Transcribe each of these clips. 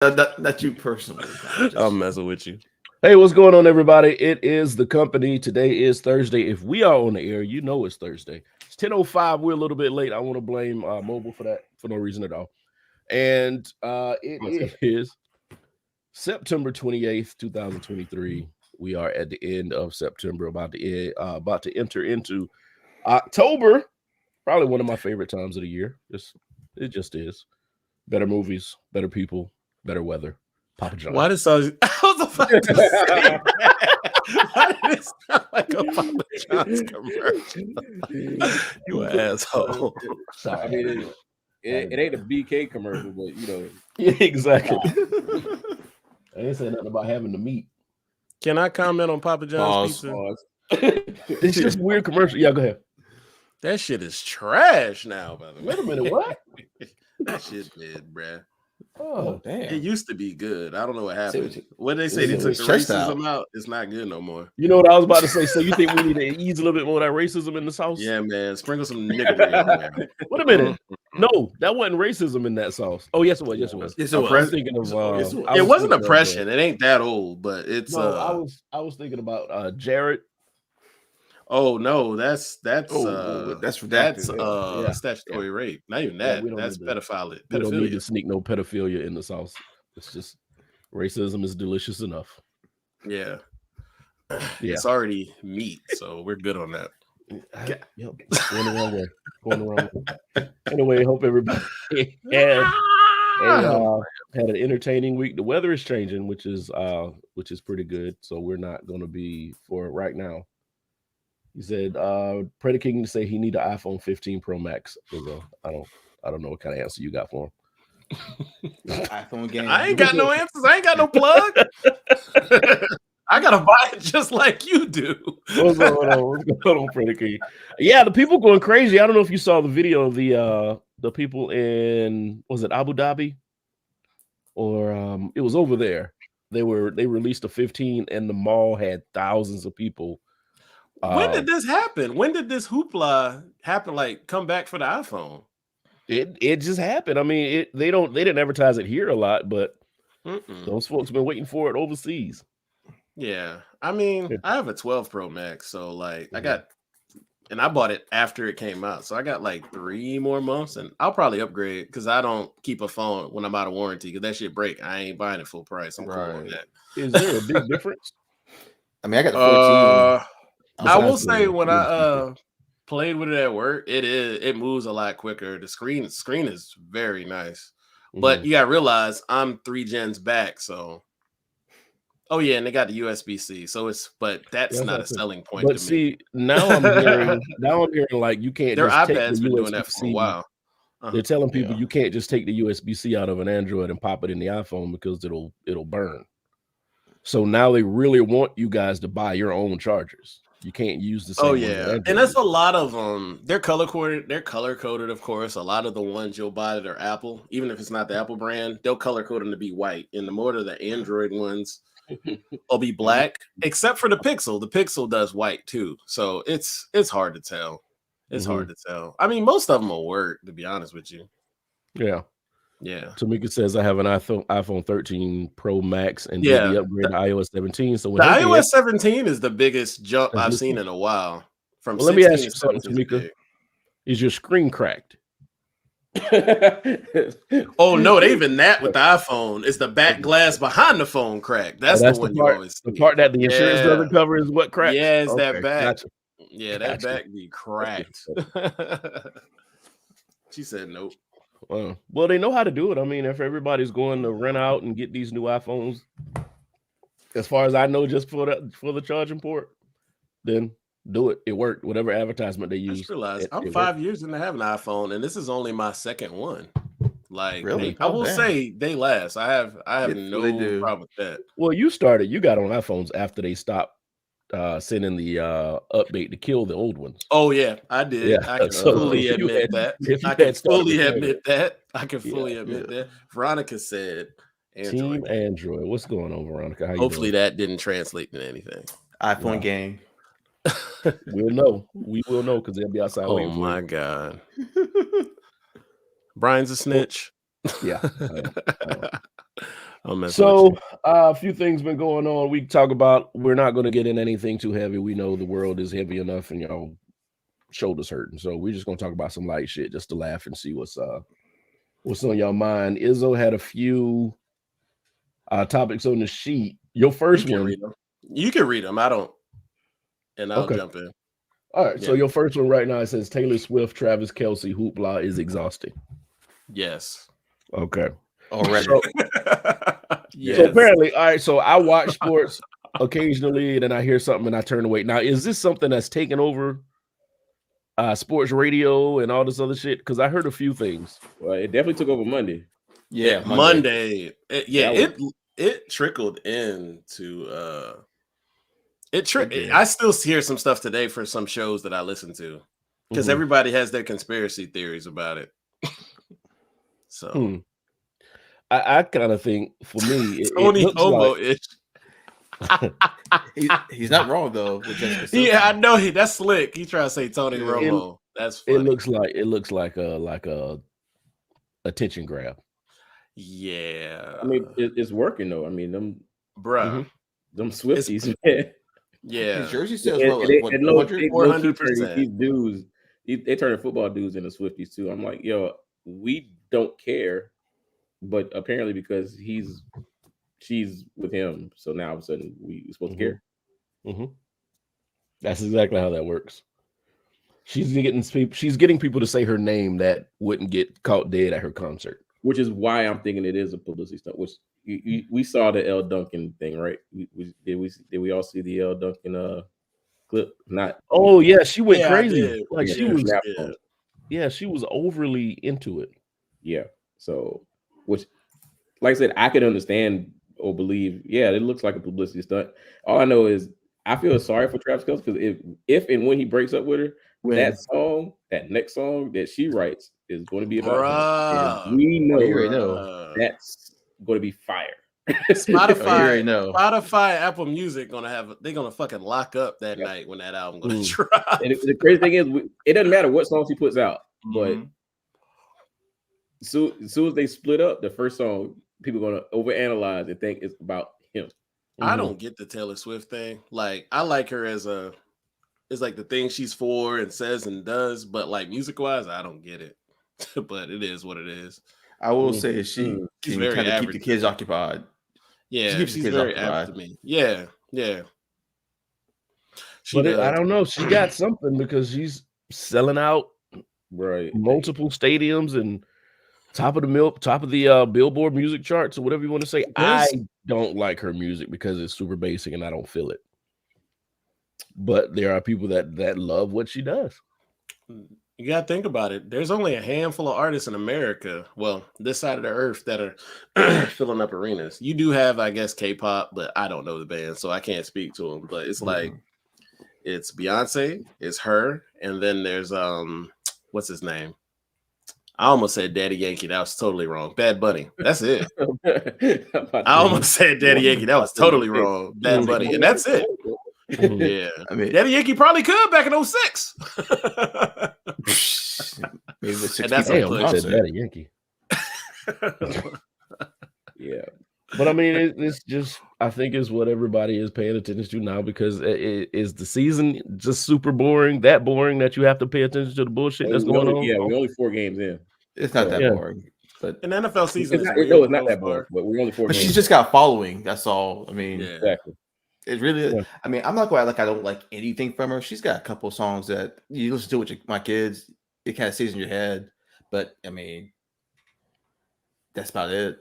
Not you personally. I'm messing with you. Hey, what's going on, everybody? It is the company. Today is Thursday. If we are on the air, you know it's Thursday. It's 10:05. We're a little bit late. I want to blame mobile for that for no reason at all. And it is September 28th, 2023. We are at the end of September, about to enter into October. Probably one of my favorite times of the year. It just is. Better movies, better people, better weather. Papa John. Why did so? I was about to say that. Why did it sound like a Papa John's commercial? You an asshole. I mean, it ain't a BK commercial, but you know. Yeah, exactly. I ain't saying nothing about having the meat. Can I comment on Papa John's pizza? It's just a weird commercial. Yeah, go ahead. That shit is trash now, by the way. Wait a minute, what? That shit dead, bruh. Oh, damn. It used to be good. I don't know what happened. What did they say? They took the racism out. It's not good no more. You know what I was about to say? So you think we need to ease a little bit more of that racism in the sauce? Yeah, man. Sprinkle some niggery on there. Wait a minute. No, that wasn't racism in that sauce. Oh, yes, it was. Yes, it was. Yes, it was. I was thinking of. It wasn't oppression. It ain't that old, but it's. No, I was thinking about Jared. Oh no, that's statutory rape. Not even that. That's pedophilia. We don't need to sneak no pedophilia in the sauce. It's just racism is delicious enough. Yeah. It's already meat, so we're good on that. Yep. Going the wrong way. Going the wrong way. Anyway, hope everybody had an entertaining week. The weather is changing, which is pretty good. So we're not going to be for right now. He said, Predator King to say he need an iPhone 15 Pro Max. I don't know what kind of answer you got for him. iPhone game. I ain't got no answers. I ain't got no plug. I gotta buy it just like you do. What's going on, Predator King? Yeah, the people going crazy. I don't know if you saw the video of the people in, was it Abu Dhabi? Or it was over there. They released a 15 and the mall had thousands of people. When did this happen? When did this hoopla happen? Like come back for the iPhone? It just happened. I mean, they didn't advertise it here a lot, but those folks been waiting for it overseas. Yeah, I mean, I have a 12 Pro Max, so like I bought it after it came out, so I got like 3 more months, and I'll probably upgrade because I don't keep a phone when I'm out of warranty because that shit break. I ain't buying it full price. I'm cool on that. Is there a big difference? I mean, I got the 14. I will say when I played with it at work, it moves a lot quicker. The screen is very nice, but you gotta realize I'm 3 gens back. So, oh yeah, and they got the USB-C. So that's not a selling point. But to me. now I'm hearing like you can't. Their just iPad's been doing that for a while. They're telling people you can't just take the USB-C out of an Android and pop it in the iPhone because it'll burn. So now they really want you guys to buy your own chargers. You can't use the same. Oh yeah, and that's a lot of them. They're color coded. They're color coded, of course. A lot of the ones you'll buy that are Apple, even if it's not the Apple brand, they'll color code them to be white. And the more of the Android ones will be black, except for the Pixel. The Pixel does white too, so it's hard to tell. It's hard to tell. I mean, most of them will work. To be honest with you. Yeah. Yeah. Tamika says I have an iPhone 13 Pro Max and did the upgrade to iOS 17. So the iOS 17 is the biggest jump I've seen in a while. Let me ask you something, Tamika. Is your screen cracked? Oh no, they even that with the iPhone. It's the back glass behind the phone cracked. That's the one you always see. The part that the insurance doesn't cover is what cracked. Yeah, it's that back. Gotcha. Yeah, that back be cracked. She said nope. Well, they know how to do it. I mean, if everybody's going to rent out and get these new iPhones, as far as I know, just for the charging port, then do it. It worked. Whatever advertisement they use. I just realized I'm 5 years into having an iPhone, and this is only my second one. Like, really? I will say they last. I have no problem with that. Well, you got on iPhones after they stopped sending the update to kill the old ones. Oh yeah, I did. Yeah. I can fully admit that. I can fully admit that. Veronica said Android. Team Android. What's going on, Veronica? How you Hopefully doing? That didn't translate to anything. iPhone gang. We'll know. We will know because they'll be outside. Oh my God. Brian's a snitch. Yeah. I'm messing So with you. a few things been going on. We talk about, we're not going to get in anything too heavy. We know the world is heavy enough and y'all shoulders hurting. So we're just going to talk about some light shit just to laugh and see what's on your mind. Izzo had a few topics on the sheet. Your first one. You can read them. I don't. And I'll jump in. All right. Yeah. So your first one right now, it says Taylor Swift, Travis Kelce, hoopla is exhausting. Yes. Okay. Already. Yes. So apparently, all right. So I watch sports occasionally, and then I hear something and I turn away. Now, is this something that's taken over sports radio and all this other shit? Because I heard a few things. Well, it definitely took over Monday. Yeah, Monday. It trickled into I still hear some stuff today for some shows that I listen to because everybody has their conspiracy theories about it. So I kind of think for me, Tony Homo-ish. He's not wrong though. Yeah, I know that's slick. He trying to say Tony Romo. That's funny. It looks like a attention grab. Yeah, I mean it's working though. I mean them Swifties. Yeah, his jersey sales well, like, 400%. These dudes, they turn football dudes into Swifties too. I'm like, yo, we don't care, but apparently because she's with him, so now all of a sudden we're supposed to care. That's exactly how that works. She's getting people to say her name that wouldn't get caught dead at her concert. Which is why I'm thinking it is a publicity stunt. Which we saw the L. Duncan thing, right? Did we all see the L. Duncan clip? Not. Oh yeah, she went crazy. Like she was overly into it. Yeah. So, which, like I said, I could understand or believe. Yeah, it looks like a publicity stunt. All I know is I feel sorry for Travis Kelce because if and when he breaks up with her, that next song that she writes is going to be about him. And we know that's going to be fire. Spotify, Apple Music they're gonna fucking lock up that night when that album gonna drop. And the crazy thing is, it doesn't matter what song she puts out, but as soon as they split up, the first song people are gonna overanalyze and think it's about him. I don't get the Taylor Swift thing. Like I like her as it's like the thing she's for and says and does, but like music wise, I don't get it. But it is what it is. I will say she can kind of keep the kids occupied. Yeah, she's very average to me. Yeah. I don't know. She got something because she's selling out multiple stadiums and top of the Billboard music charts or whatever you want to say. I don't like her music because it's super basic and I don't feel it. But there are people that love what she does. You got to think about it. There's only a handful of artists in America, well, this side of the earth, that are filling up arenas. You do have, I guess, K-pop, but I don't know the band, so I can't speak to them. But it's like, it's Beyonce, it's her, and then there's, what's his name? I almost said Daddy Yankee. That was totally wrong. Bad Bunny. That's it. I almost said Daddy Yankee. That was totally wrong. Bad Bunny. And that's it. Yeah. I mean, Daddy Yankee probably could back in 06. Maybe with and that's Daddy Yankee. Yeah. But I mean, it's just, I think it's what everybody is paying attention to now because is the season just super boring, that you have to pay attention to the bullshit that's going on? Yeah, we're only 4 games in. It's not that boring. But an NFL season it's not that boring, but we're only 4 games. She's just got following. That's all. I mean, exactly. It really, I mean, I'm not going to act like I don't like anything from her. She's got a couple of songs that you listen to with my kids. It kind of stays in your head. But, I mean, that's about it.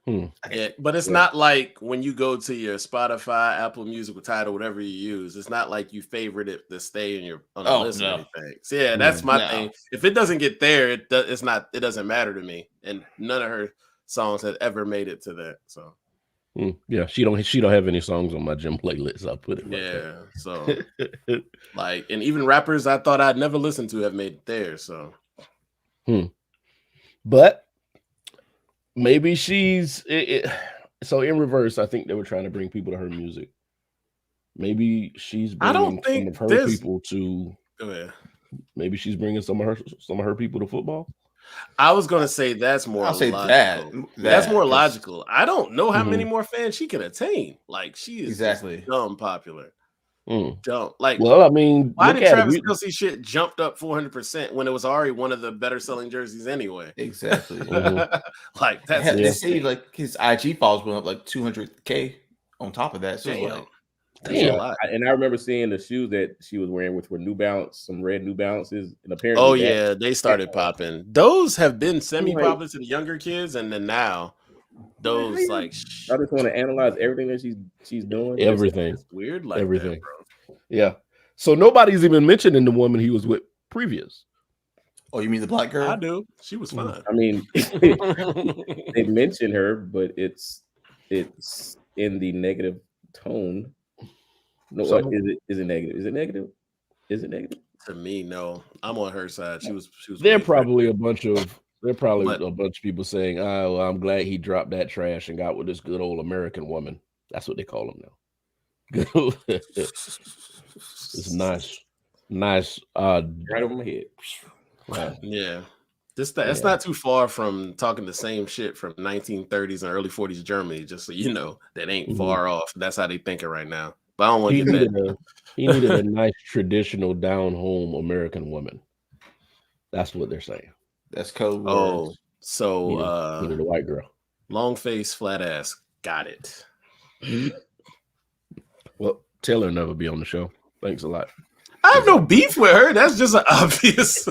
Yeah, but it's not like when you go to your Spotify, Apple Music, Tidal, whatever you use. It's not like you favorite it to stay on the list or anything. So yeah, that's my thing. If it doesn't get there, it doesn't matter to me. And none of her songs have ever made it to that. So yeah, she don't have any songs on my gym playlist. I'll put it. So like, and even rappers I thought I'd never listen to have made it there. So, but. Maybe she's so in reverse. I think they were trying to bring people to her music. Maybe she's bringing some of her people to. Go ahead. Maybe she's bringing some of her people to football. I was gonna say that's more I'll say logical. that. That's more 'Cause- logical. I don't know how Mhm. many more fans she can attain. Like she is Exactly. just dumb popular. Mm. Dumb. Like Well, I mean, why look did at Travis it. Kelce shit jumped up 400% when it was already one of the better selling jerseys anyway? Exactly. Mhm. Like that's They Yeah. say like his IG followers went up like 200K on top of that. So it's damn. like, That's a Damn. lot. And I remember seeing the shoes that she was wearing, which were New Balance, some red New Balances, and apparently, Oh yeah, they started popping. Those have been semi-popular Like- to the younger kids, and then now How those you- like I just want to analyze everything that she's doing. Everything. it's weird like Everything. that, bro. Yeah. So nobody's even mentioning the woman he was with previous. oh, you mean the black girl? I do. She was fun. I mean, they mention her, but it's in the negative tone. No, So- what, is it negative? Is it negative? Is it negative? To me, no. I'm on her side. She was. They're way probably a bunch of But- a bunch of people saying, "Oh, well, I'm glad he dropped that trash and got with this good old American woman." That's what they call them now. It's nice. Right over my head. Wow. Yeah. That's Yeah. not too far from talking the same shit from 1930s and early 40s Germany, just so you know. That ain't Mhm. far off. That's how they thinking right now. But I don't want He to get that. needed a nice traditional down home American woman. That's what they're saying. That's code Oh, words. so Needed a white girl. long face, flat ass. Got it. Well, Taylor will never be on the show. Thanks a lot. I have no beef with her. That's just an obvious.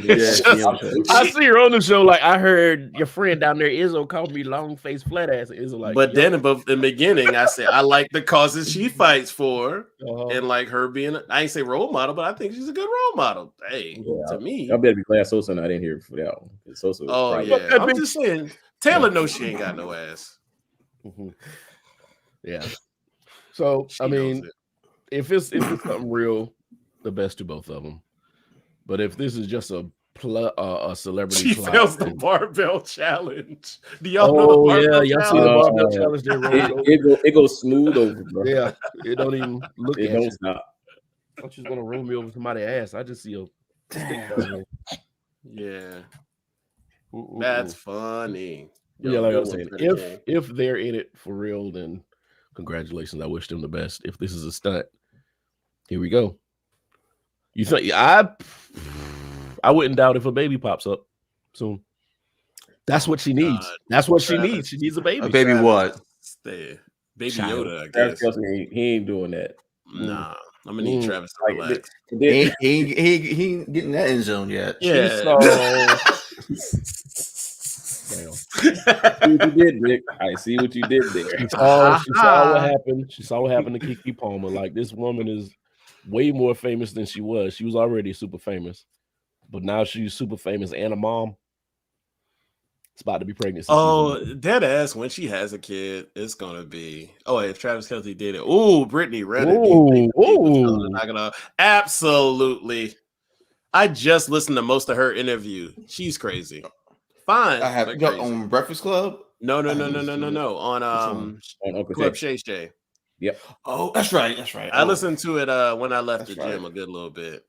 It's just- I see her on the show. Like I heard your friend down there, Izzo, called me long face flat ass. Izzo, like, but then in the beginning, I said I like the causes she fights for, uh and like her being. I ain't say role model, but I think she's a good role model. Hey, Yeah. to me. Y'all better be glad Sosa not in here for that one. Sosa. Oh probably- yeah, That I'm bitch- just saying. Taylor knows she ain't got no ass. yeah. So She I knows mean, it. if it's something real, the best to both of them. But if this is just a celebrity, She plot, fails the then- barbell challenge. Do y'all know the Oh barbell yeah, y'all see the challenge? barbell challenge they rolled over? it goes smooth over, bro. Yeah, it don't even look It at don't you. stop. I thought you was gonna roll me over somebody's ass. I just see a stick down Yeah, there. that's funny. Yeah, like I was Yo, saying, pretty game. if they're in it for real, then congratulations. I wish them the best. If this is a stunt, here we go. You think I wouldn't doubt if a baby pops up soon. That's what she needs. God. That's what she Travis. needs. She needs a baby. A baby what? Stay. Baby Child. Yoda, I Travis guess. Kelce, he ain't doing that. Nah, I'm gonna need Mm. Travis to Like, relax. He ain't getting that end zone yet. Yeah. Damn. See what you did, Nick. I see what you did there. She saw what happened. She saw what happened to Keke Palmer. Like this woman is way more famous than she was. She was already super famous, but now she's super famous and a mom. It's about to be pregnant. Oh, dead ass. When she has a kid, it's gonna be. Oh, if Travis Kelce did it, ooh, Brittany Renner. Knock it off. Absolutely. I just listened to most of her interview. She's crazy. Fine. I have but yo, crazy. on Breakfast Club. No. I listened to it. On On Uncle Club Shay. Shay. Yep. Oh, that's right. That's right. I Oh. listened to it when I left That's the gym right. a good little bit.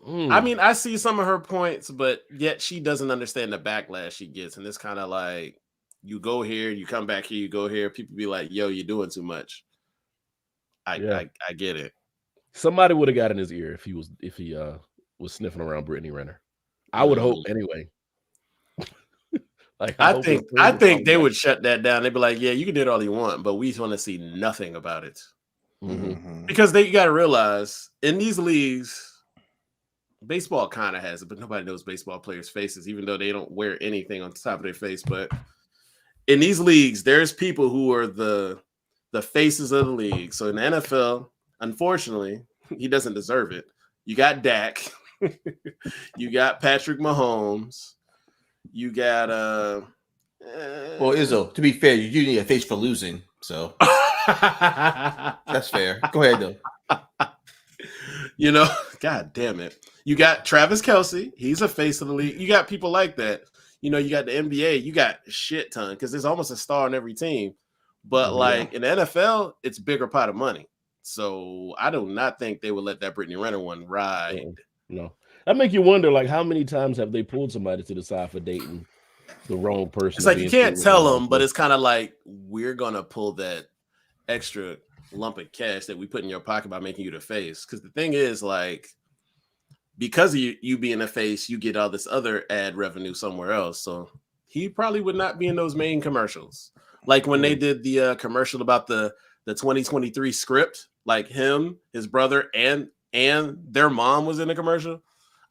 Mm. I mean, I see some of her points, but yet she doesn't understand the backlash she gets. And it's kind of like you go here, you come back here, you go here. People be like, yo, you're doing too much. I get it. Somebody would have got in his ear if he was sniffing around Brittany Renner. I would hope anyway. Like I hope think his friends they probably- would shut that down. They'd be like, yeah, you can do it all you want, but we want to see nothing about it. Mhm. Mhm. Because you got to realize in these leagues, baseball kind of has it, but nobody knows baseball players' faces, even though they don't wear anything on top of their face. But in these leagues, there's people who are the faces of the league. So in the NFL, unfortunately, he doesn't deserve it. You got Dak, you got Patrick Mahomes, you got Well, Izzo, to be fair, you do need a face for losing, so that's fair. Go ahead though. you know, God damn it. You got Travis Kelce. He's a face of the league. You got people like that. You know, you got the NBA. You got a shit ton because there's almost a star on every team. But like in the NFL, it's bigger pot of money. So I do not think they would let that Brittany Renner one ride. No. That make you wonder, like, how many times have they pulled somebody to the side for dating the wrong person? It's like you can't tell them, but it's kind of like we're gonna pull that extra lump of cash that we put in your pocket by making you the face. Because the thing is, like, because of you being a face, you get all this other ad revenue somewhere else. So he probably would not be in those main commercials. Like when they did the commercial about the 2023 script, like him, his brother, and their mom was in the commercial.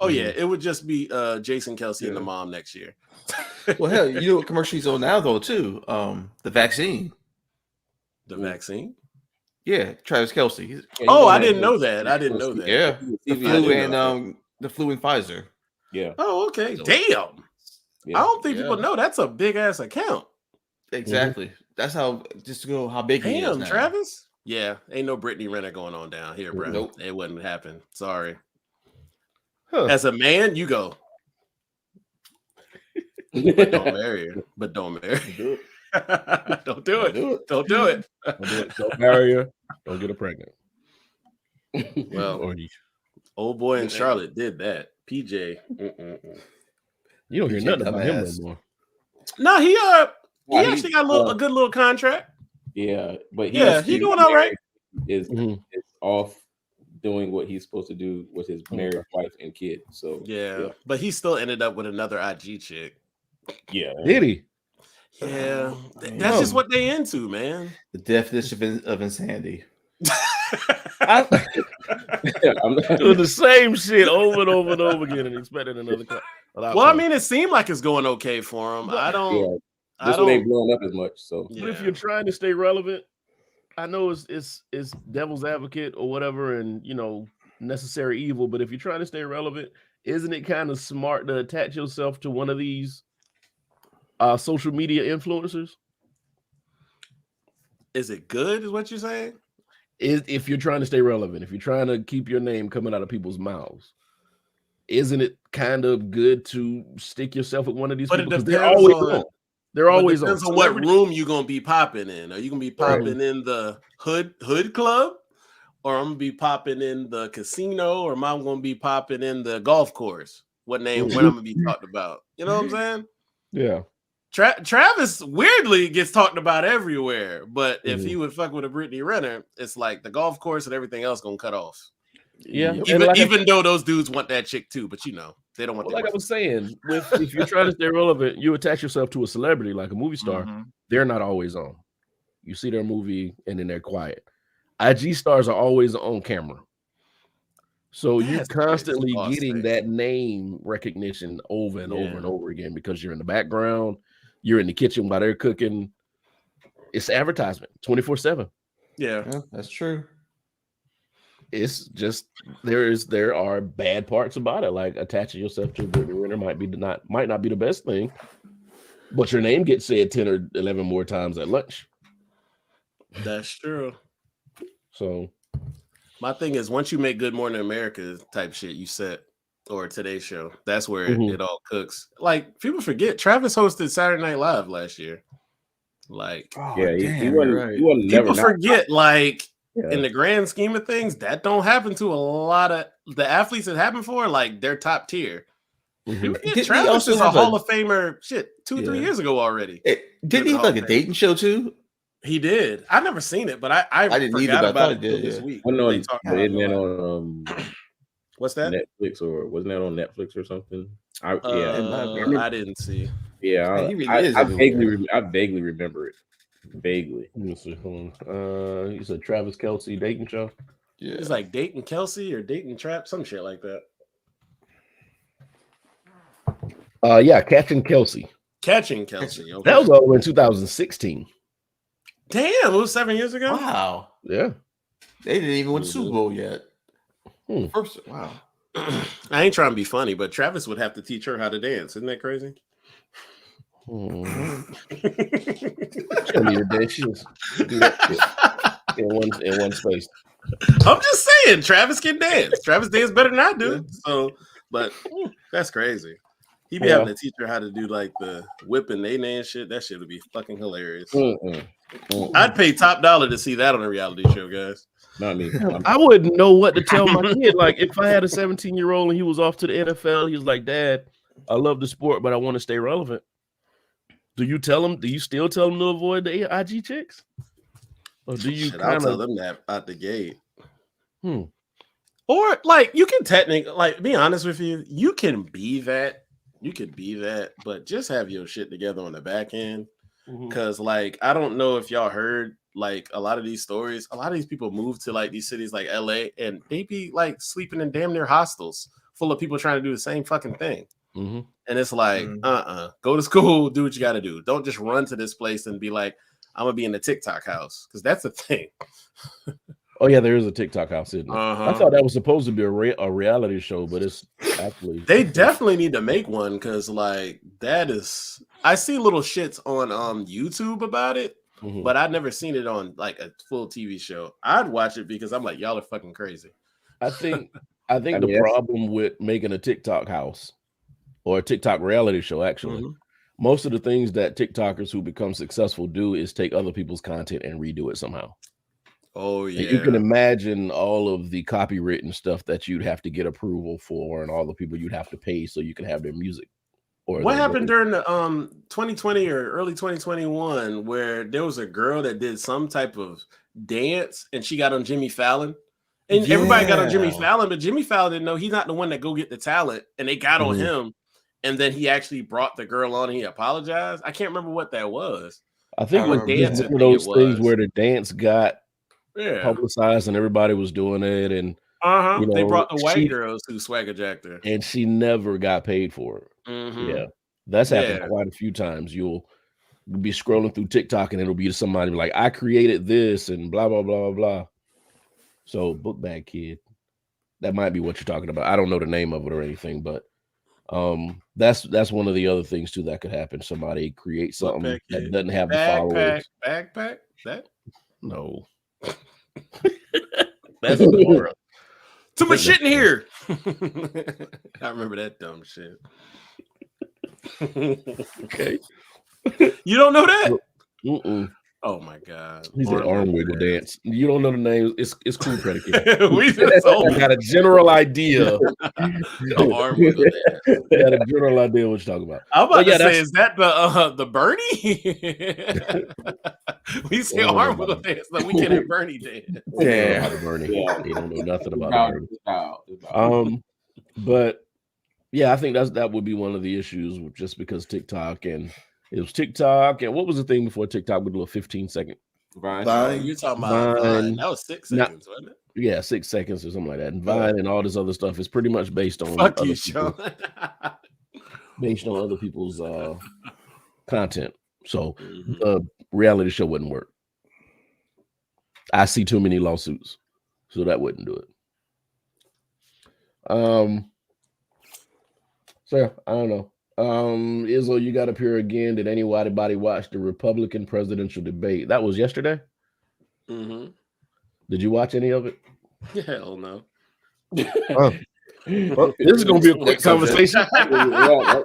Oh yeah, it would just be Jason Kelsey and the mom next year. Well, hell, you know what commercial he's on now though too? The vaccine. The vaccine? Yeah, Travis Kelsey. I didn't know that. I didn't know that. Yeah, the flu and Pfizer. Yeah. Oh, okay. So, damn. Yeah. I don't think people know that's a big ass account. Exactly. That's how just to go how big he is now. Travis. Yeah, ain't no Brittany Renner going on down here, bro. Nope. It wouldn't happen. Sorry. As a man, you go. But don't marry her. But don't marry her. Don't do it. Don't do it. Don't marry her. Don't get her pregnant. Well, old boy in Charlotte did that. PJ. You don't hear nothing about him no more. No, he actually got a good little contract. Yeah, but he doing all right. Is off doing what he's supposed to do with his married wife and kid. So yeah, but he still ended up with another IG chick. Yeah, did he? Yeah, that's just what they into, man. The definition of insanity. I'm doing the same shit over and over and over again and expecting another. Well, I mean, it seemed like it's going okay for him. I don't. Yeah. This one ain't blowing up as much. So, but if you're trying to stay relevant, I know it's devil's advocate or whatever, and necessary evil. But if you're trying to stay relevant, isn't it kind of smart to attach yourself to one of these social media influencers? Is it good? Is what you're saying? If you're trying to stay relevant, if you're trying to keep your name coming out of people's mouths, isn't it kind of good to stick yourself with one of these people? Because they're always on. They're always on. Depends on what room you're gonna be popping in. Are you gonna be popping in the hood club, or I'm gonna be popping in the casino, or am I gonna be popping in the golf course? When I'm gonna be talked about? You know what I'm saying? Yeah. Travis weirdly gets talked about everywhere, but if he would fuck with a Brittany Renner, it's like the golf course and everything else gonna cut off. Yeah, even though those dudes want that chick too, but they don't want. Like I was saying, if you're trying to stay relevant, you attach yourself to a celebrity like a movie star. They're not always on. You see their movie and then they're quiet. IG stars are always on camera, so you're constantly getting that name recognition over and over and over again because you're in the background, you're in the kitchen while they're cooking. It's advertisement 24/7. Yeah, that's true. It's just there are bad parts about it, like attaching yourself to a Brittany Renner might not be the best thing, but your name gets said 10 or 11 more times at lunch. That's true. So my thing is, once you make Good Morning America type shit, you set or Today Show. That's where it all cooks. Like people forget, Travis hosted Saturday Night Live last year. Like, he wasn't people forget, like. Yeah. In the grand scheme of things, that don't happen to a lot of the athletes that happen for. Like they're top tier. Travis is a Hall of Famer. 2-3 years ago already. Didn't he have like a dating show too? He did. I never seen it, but I didn't forgot either, about it this week. Wasn't on what's that? Netflix, or wasn't that on Netflix or something? I didn't see. Yeah, I vaguely remember it. Vaguely. Let me see. Hold on. You said Travis Kelsey dating show? Yeah. It's like dating Kelsey or dating Trap, some shit like that. Yeah, Catching Kelsey. Catching Kelsey. Okay. That was over in 2016. Damn, it was 7 years ago. Wow. Yeah. They didn't even win the Super Bowl yet. First, wow. I ain't trying to be funny, but Travis would have to teach her how to dance. Isn't that crazy? She'll need a dance. She'll do that in one space. I'm just saying, Travis can dance. Travis dance better than I do. So, but that's crazy. He be having to teach her how to do like the whipping they and shit. That shit would be fucking hilarious. I'd pay top dollar to see that on a reality show, guys. Not me. I wouldn't know what to tell my kid. Like if I had a 17-year-old and he was off to the NFL, he was like, "Dad, I love the sport, but I want to stay relevant." Do you tell him? Do you still tell him to avoid the IG chicks, or do you? I'll tell them that out the gate. Or like you can technically, like, be honest with you, you can be that. You could be that, but just have your shit together on the back end. Because, like, I don't know if y'all heard, like, a lot of these stories. A lot of these people move to, like, these cities like LA, and they be, like, sleeping in damn near hostels full of people trying to do the same fucking thing. And it's like, go to school, do what you got to do. Don't just run to this place and be like, I'm going to be in the TikTok house. Because that's the thing. Oh, yeah, there is a TikTok house, isn't it? I thought that was supposed to be a reality show, but it's actually... They definitely need to make one because, like, that is... I see little shits on YouTube about it, but I've never seen it on, like, a full TV show. I'd watch it because I'm like, y'all are fucking crazy. I think the problem with making a TikTok house or a TikTok reality show, actually, most of the things that TikTokers who become successful do is take other people's content and redo it somehow. Oh, yeah. And you can imagine all of the copywritten stuff that you'd have to get approval for and all the people you'd have to pay so you can have their music. Or what happened during the 2020 or early 2021 where there was a girl that did some type of dance and she got on Jimmy Fallon? And everybody got on Jimmy Fallon, but Jimmy Fallon didn't know he's not the one that go get the talent. And they got on him. And then he actually brought the girl on and he apologized. I can't remember what that was. I think it was just one of those things where the dance got publicized and everybody was doing it, and you know, they brought the white girls who swagger jacked her, and she never got paid for it. Yeah, that's happened quite a few times. You'll be scrolling through TikTok and it'll be somebody like, I created this and blah blah blah blah blah. So book bag kid, that might be what you're talking about. I don't know the name of it or anything, but that's one of the other things too that could happen. Somebody create something that doesn't have the followers. Backpack that no. That's Laura. Too much shit in here. I remember that dumb shit. Okay. You don't know that? Oh my god. He's an arm wiggle dance. You don't know the name. It's cool predicate. I got a general idea. Arm wiggle dance. Got a general idea what you're talking about. I'm about to say, is that the Bernie? We say arm wiggle dance, but we can't have Bernie dance. Yeah, Bernie. You don't know nothing about Bernie. But yeah, I think that would be one of the issues, just because TikTok, and it was TikTok, and what was the thing before TikTok would do a 15-second Vine? You're talking about Vine. That was 6 seconds, wasn't it? Yeah, 6 seconds or something like that. And Vine and all this other stuff is pretty much based on based on other people's content. So the reality show wouldn't work. I see too many lawsuits, so that wouldn't do it. So yeah, I don't know. Izzo, you got up here again. Did anybody watch the Republican presidential debate? That was yesterday. Did you watch any of it? Hell no. Well, this is gonna be a quick conversation.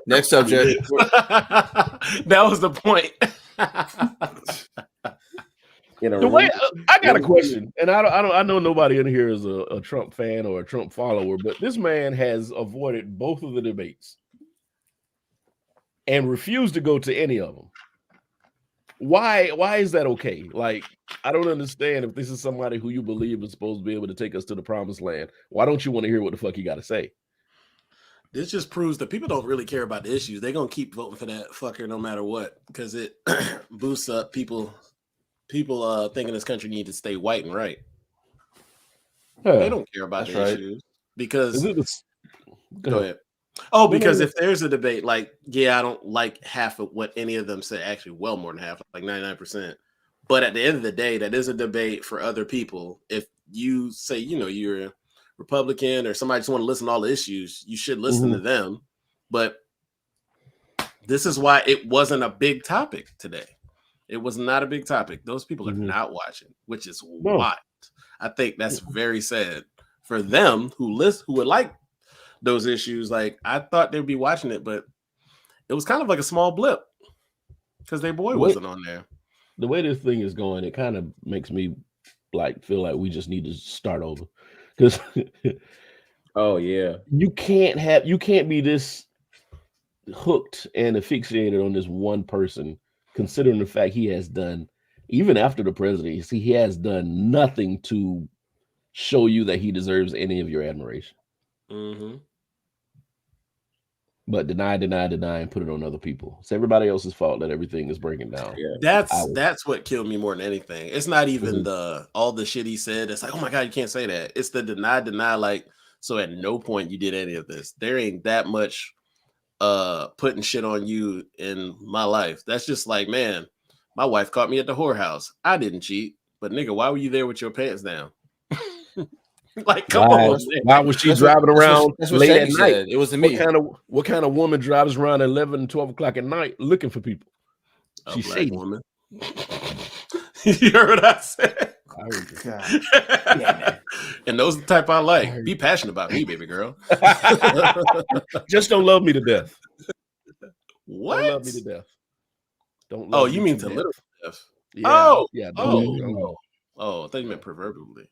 Next subject. That was the point. The way I got a question, and I know nobody in here is a Trump fan or a Trump follower, but this man has avoided both of the debates and refused to go to any of them. Why is that okay? Like, I don't understand. If this is somebody who you believe is supposed to be able to take us to the promised land, why don't you want to hear what the fuck he got to say? This just proves that people don't really care about the issues. They're gonna keep voting for that fucker no matter what, because it boosts up people thinking this country needs to stay white and right. They don't care about the issues because go ahead. Oh, because if there's a debate, like, I don't like half of what any of them say. Actually, well more than half, like 99%. But at the end of the day, that is a debate for other people. If you say, you're a Republican or somebody just want to listen to all the issues, you should listen to them. But this is why it wasn't a big topic today. It was not a big topic. Those people are not watching, which is wild. I think that's very sad for them who would like those issues. Like, I thought they'd be watching it, but it was kind of like a small blip because their boy wasn't on there. The way this thing is going, it kind of makes me like feel like we just need to start over because oh yeah, you can't be this hooked and asphyxiated on this one person, considering the fact he has done, even after the presidency, he has done nothing to show you that he deserves any of your admiration. Mm-hmm. But deny, and put it on other people. It's everybody else's fault that everything is breaking down. Yeah. That's what killed me more than anything. It's not even all the shit he said. It's like, oh my God, you can't say that. It's the deny. Like, so at no point you did any of this. There ain't that much putting shit on you in my life. That's just like, man, my wife caught me at the whorehouse. I didn't cheat, but nigga, why were you there with your pants down? Like, come on. Why was she driving around late at night? Said. It wasn't me. What kind of woman drives around at 11 and 12 o'clock at night looking for people? She's black shady. Woman. You heard what I said? God. And those are the type I like. Be passionate about me, baby girl. Just don't love me to death. What? Don't love me to death. Don't love you me mean to literal death? Yeah. Yeah. Oh, I thought you meant proverbially.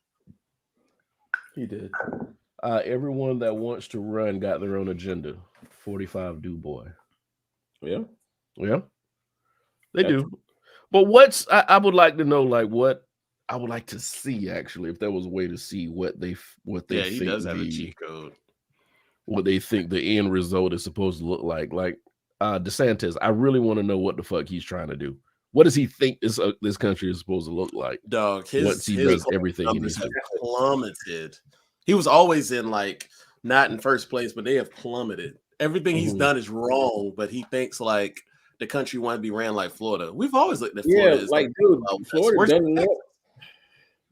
He did. Everyone that wants to run got their own agenda. 45 do boy. Yeah. They do. But I would like to know, like, what I would like to see actually, if there was a way to see what they think he does have a cheat code. What they think the end result is supposed to look like. Like DeSantis, I really want to know what the fuck he's trying to do. What does he think this country is supposed to look like? Dog, once he does everything he needs to. Plummeted. He was always in like not in first place, but they have plummeted. Everything he's done is wrong, but he thinks like the country want to be ran like Florida. We've always looked at Florida as like dude, Florida doesn't work.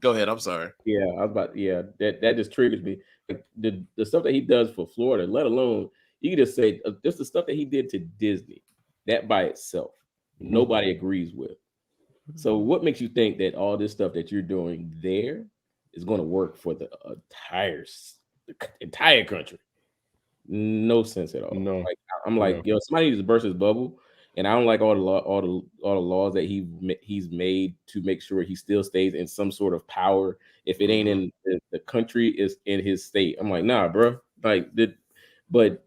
Go ahead. I'm sorry. Yeah, I was about. Yeah, that just triggers me. Like the stuff that he does for Florida, let alone you can just say just the stuff that he did to Disney. That by itself, nobody agrees with. So what makes you think that all this stuff that you're doing there is going to work for the entire country? No sense at all. No, like, I'm like, yo, somebody needs to burst his bubble, and I don't like all the laws that he's made to make sure he still stays in some sort of power. If it ain't in the country, is in his state. I'm like, nah, bro. But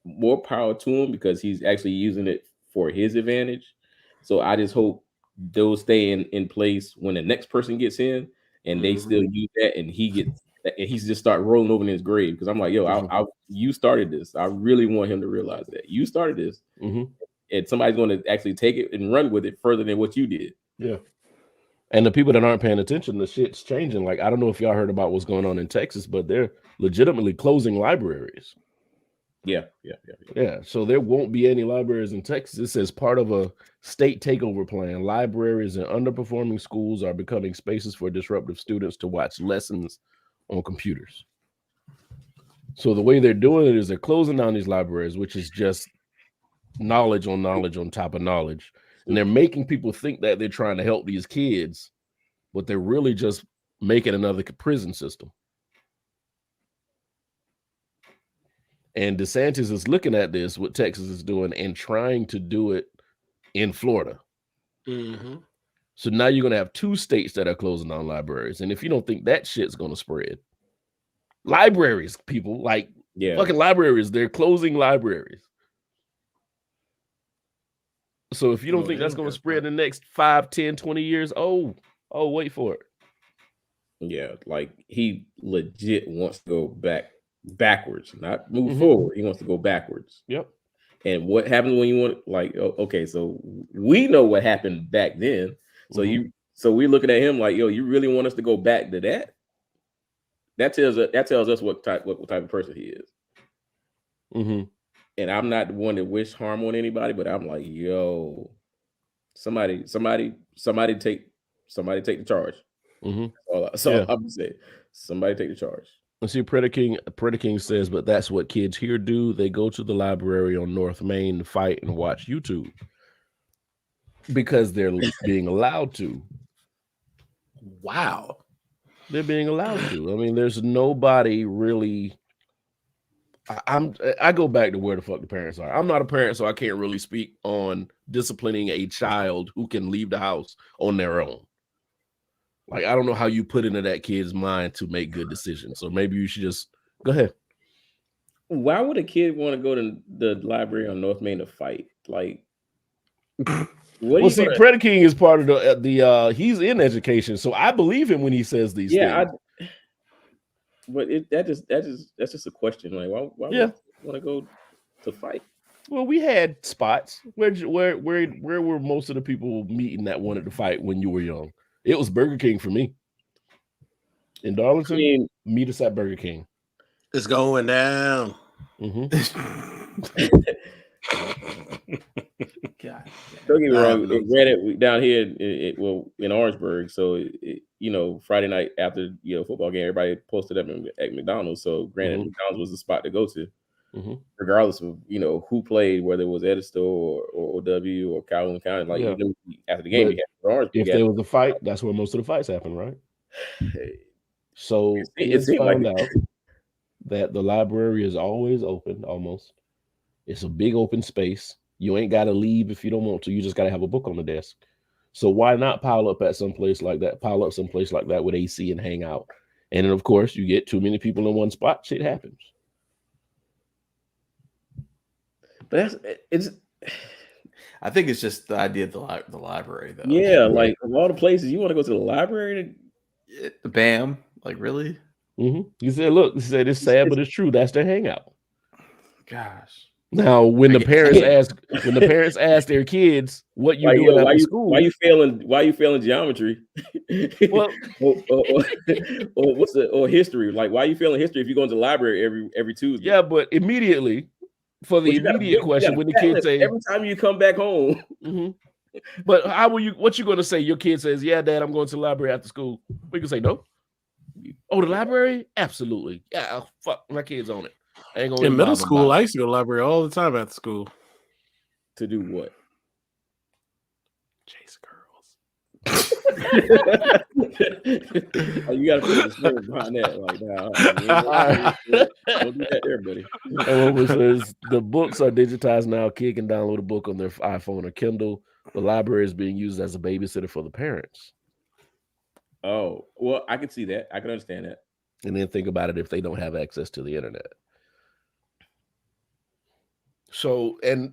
more power to him because he's actually using it for his advantage. So I just hope those stay in place when the next person gets in, and they still use that, and he's just start rolling over in his grave. Because I'm like, yo, you started this. I really want him to realize that you started this, and somebody's going to actually take it and run with it further than what you did. Yeah. And the people that aren't paying attention, the shit's changing. Like, I don't know if y'all heard about what's going on in Texas, but they're legitimately closing libraries. Yeah. So there won't be any libraries in Texas. This is part of a state takeover plan. Libraries in underperforming schools are becoming spaces for disruptive students to watch lessons on computers. So the way they're doing it is they're closing down these libraries, which is just knowledge on top of knowledge. And they're making people think that they're trying to help these kids, but they're really just making another prison system. And DeSantis is looking at this, what Texas is doing, and trying to do it in Florida. So now you're going to have two states that are closing down libraries. And if you don't think that shit's going to spread, libraries, people, like fucking libraries, they're closing libraries. So if you don't think that's going to spread in the next 5, 10, 20 years, wait for it. Yeah, like he legit wants to go backwards, not move forward. He wants to go backwards. Yep. And what happens when you want, like, okay, so we know what happened back then. So so we're looking at him like, yo, you really want us to go back to that? That tells us what type of person he is. And I'm not the one to wish harm on anybody, but I'm like, yo, somebody take the charge. So I'm saying, somebody take the charge. And see, Predaking says, but that's what kids here do. They go to the library on North Main to fight and watch YouTube because they're being allowed to. Wow. They're being allowed to. I mean, there's nobody really I go back to where the fuck the parents are. I'm not a parent, so I can't really speak on disciplining a child who can leave the house on their own. Like, I don't know how you put into that kid's mind to make good decisions. So maybe you should just go ahead. Why would a kid want to go to the library on North Main to fight? Like, what well, see, Predator King is part of the he's in education, so I believe him when he says these things. But that's just a question. Like, why would you want to go to fight? Well, we had spots where were most of the people meeting that wanted to fight when you were young? It was Burger King for me. In Darlington, meet us at Burger King. It's going down. Mm-hmm. God, don't get me wrong. Granted, down here, in Orangeburg, so Friday night after football game, everybody posted up at McDonald's. So granted, McDonald's was the spot to go to, regardless of who played, whether it was Edisto or OW or Calhoun County. Like after the game, if there was a fight, that's where most of the fights happen, right? So it's found out that the library is always open, almost. It's a big open space. You ain't got to leave if you don't want to. You just got to have a book on the desk. So why not pile up at some place like that? Pile up someplace like that with AC and hang out. And then, of course, you get too many people in one spot. Shit happens. But I think it's just the idea of the library, though. Yeah, like of all the places you want to go to the library. Bam, like really? He said, "Look," he said, "It's sad, but it's true. That's their hangout." Gosh. Now, when the parents ask their kids, "What you doing after school?" Why you failing geometry? Well, or history? Like, why are you failing history if you're going to the library every Tuesday? Yeah, but immediately for the immediate question, when the kids say every time you come back home. But what you going to say? Your kid says, "Yeah, Dad, I'm going to the library after school." We can say no. Oh, the library? Absolutely. Yeah, fuck, my kid's on it. I ain't gonna in middle school, I used to go to the library all the time after school. To do what? Chase girls. Oh, you gotta put a disclaimer behind that. Like, don't do that there, buddy. And what says the books are digitized now. Kid can download a book on their iPhone or Kindle. The library is being used as a babysitter for the parents. Oh, well, I can see that. I can understand that. And then think about it if they don't have access to the internet. So, and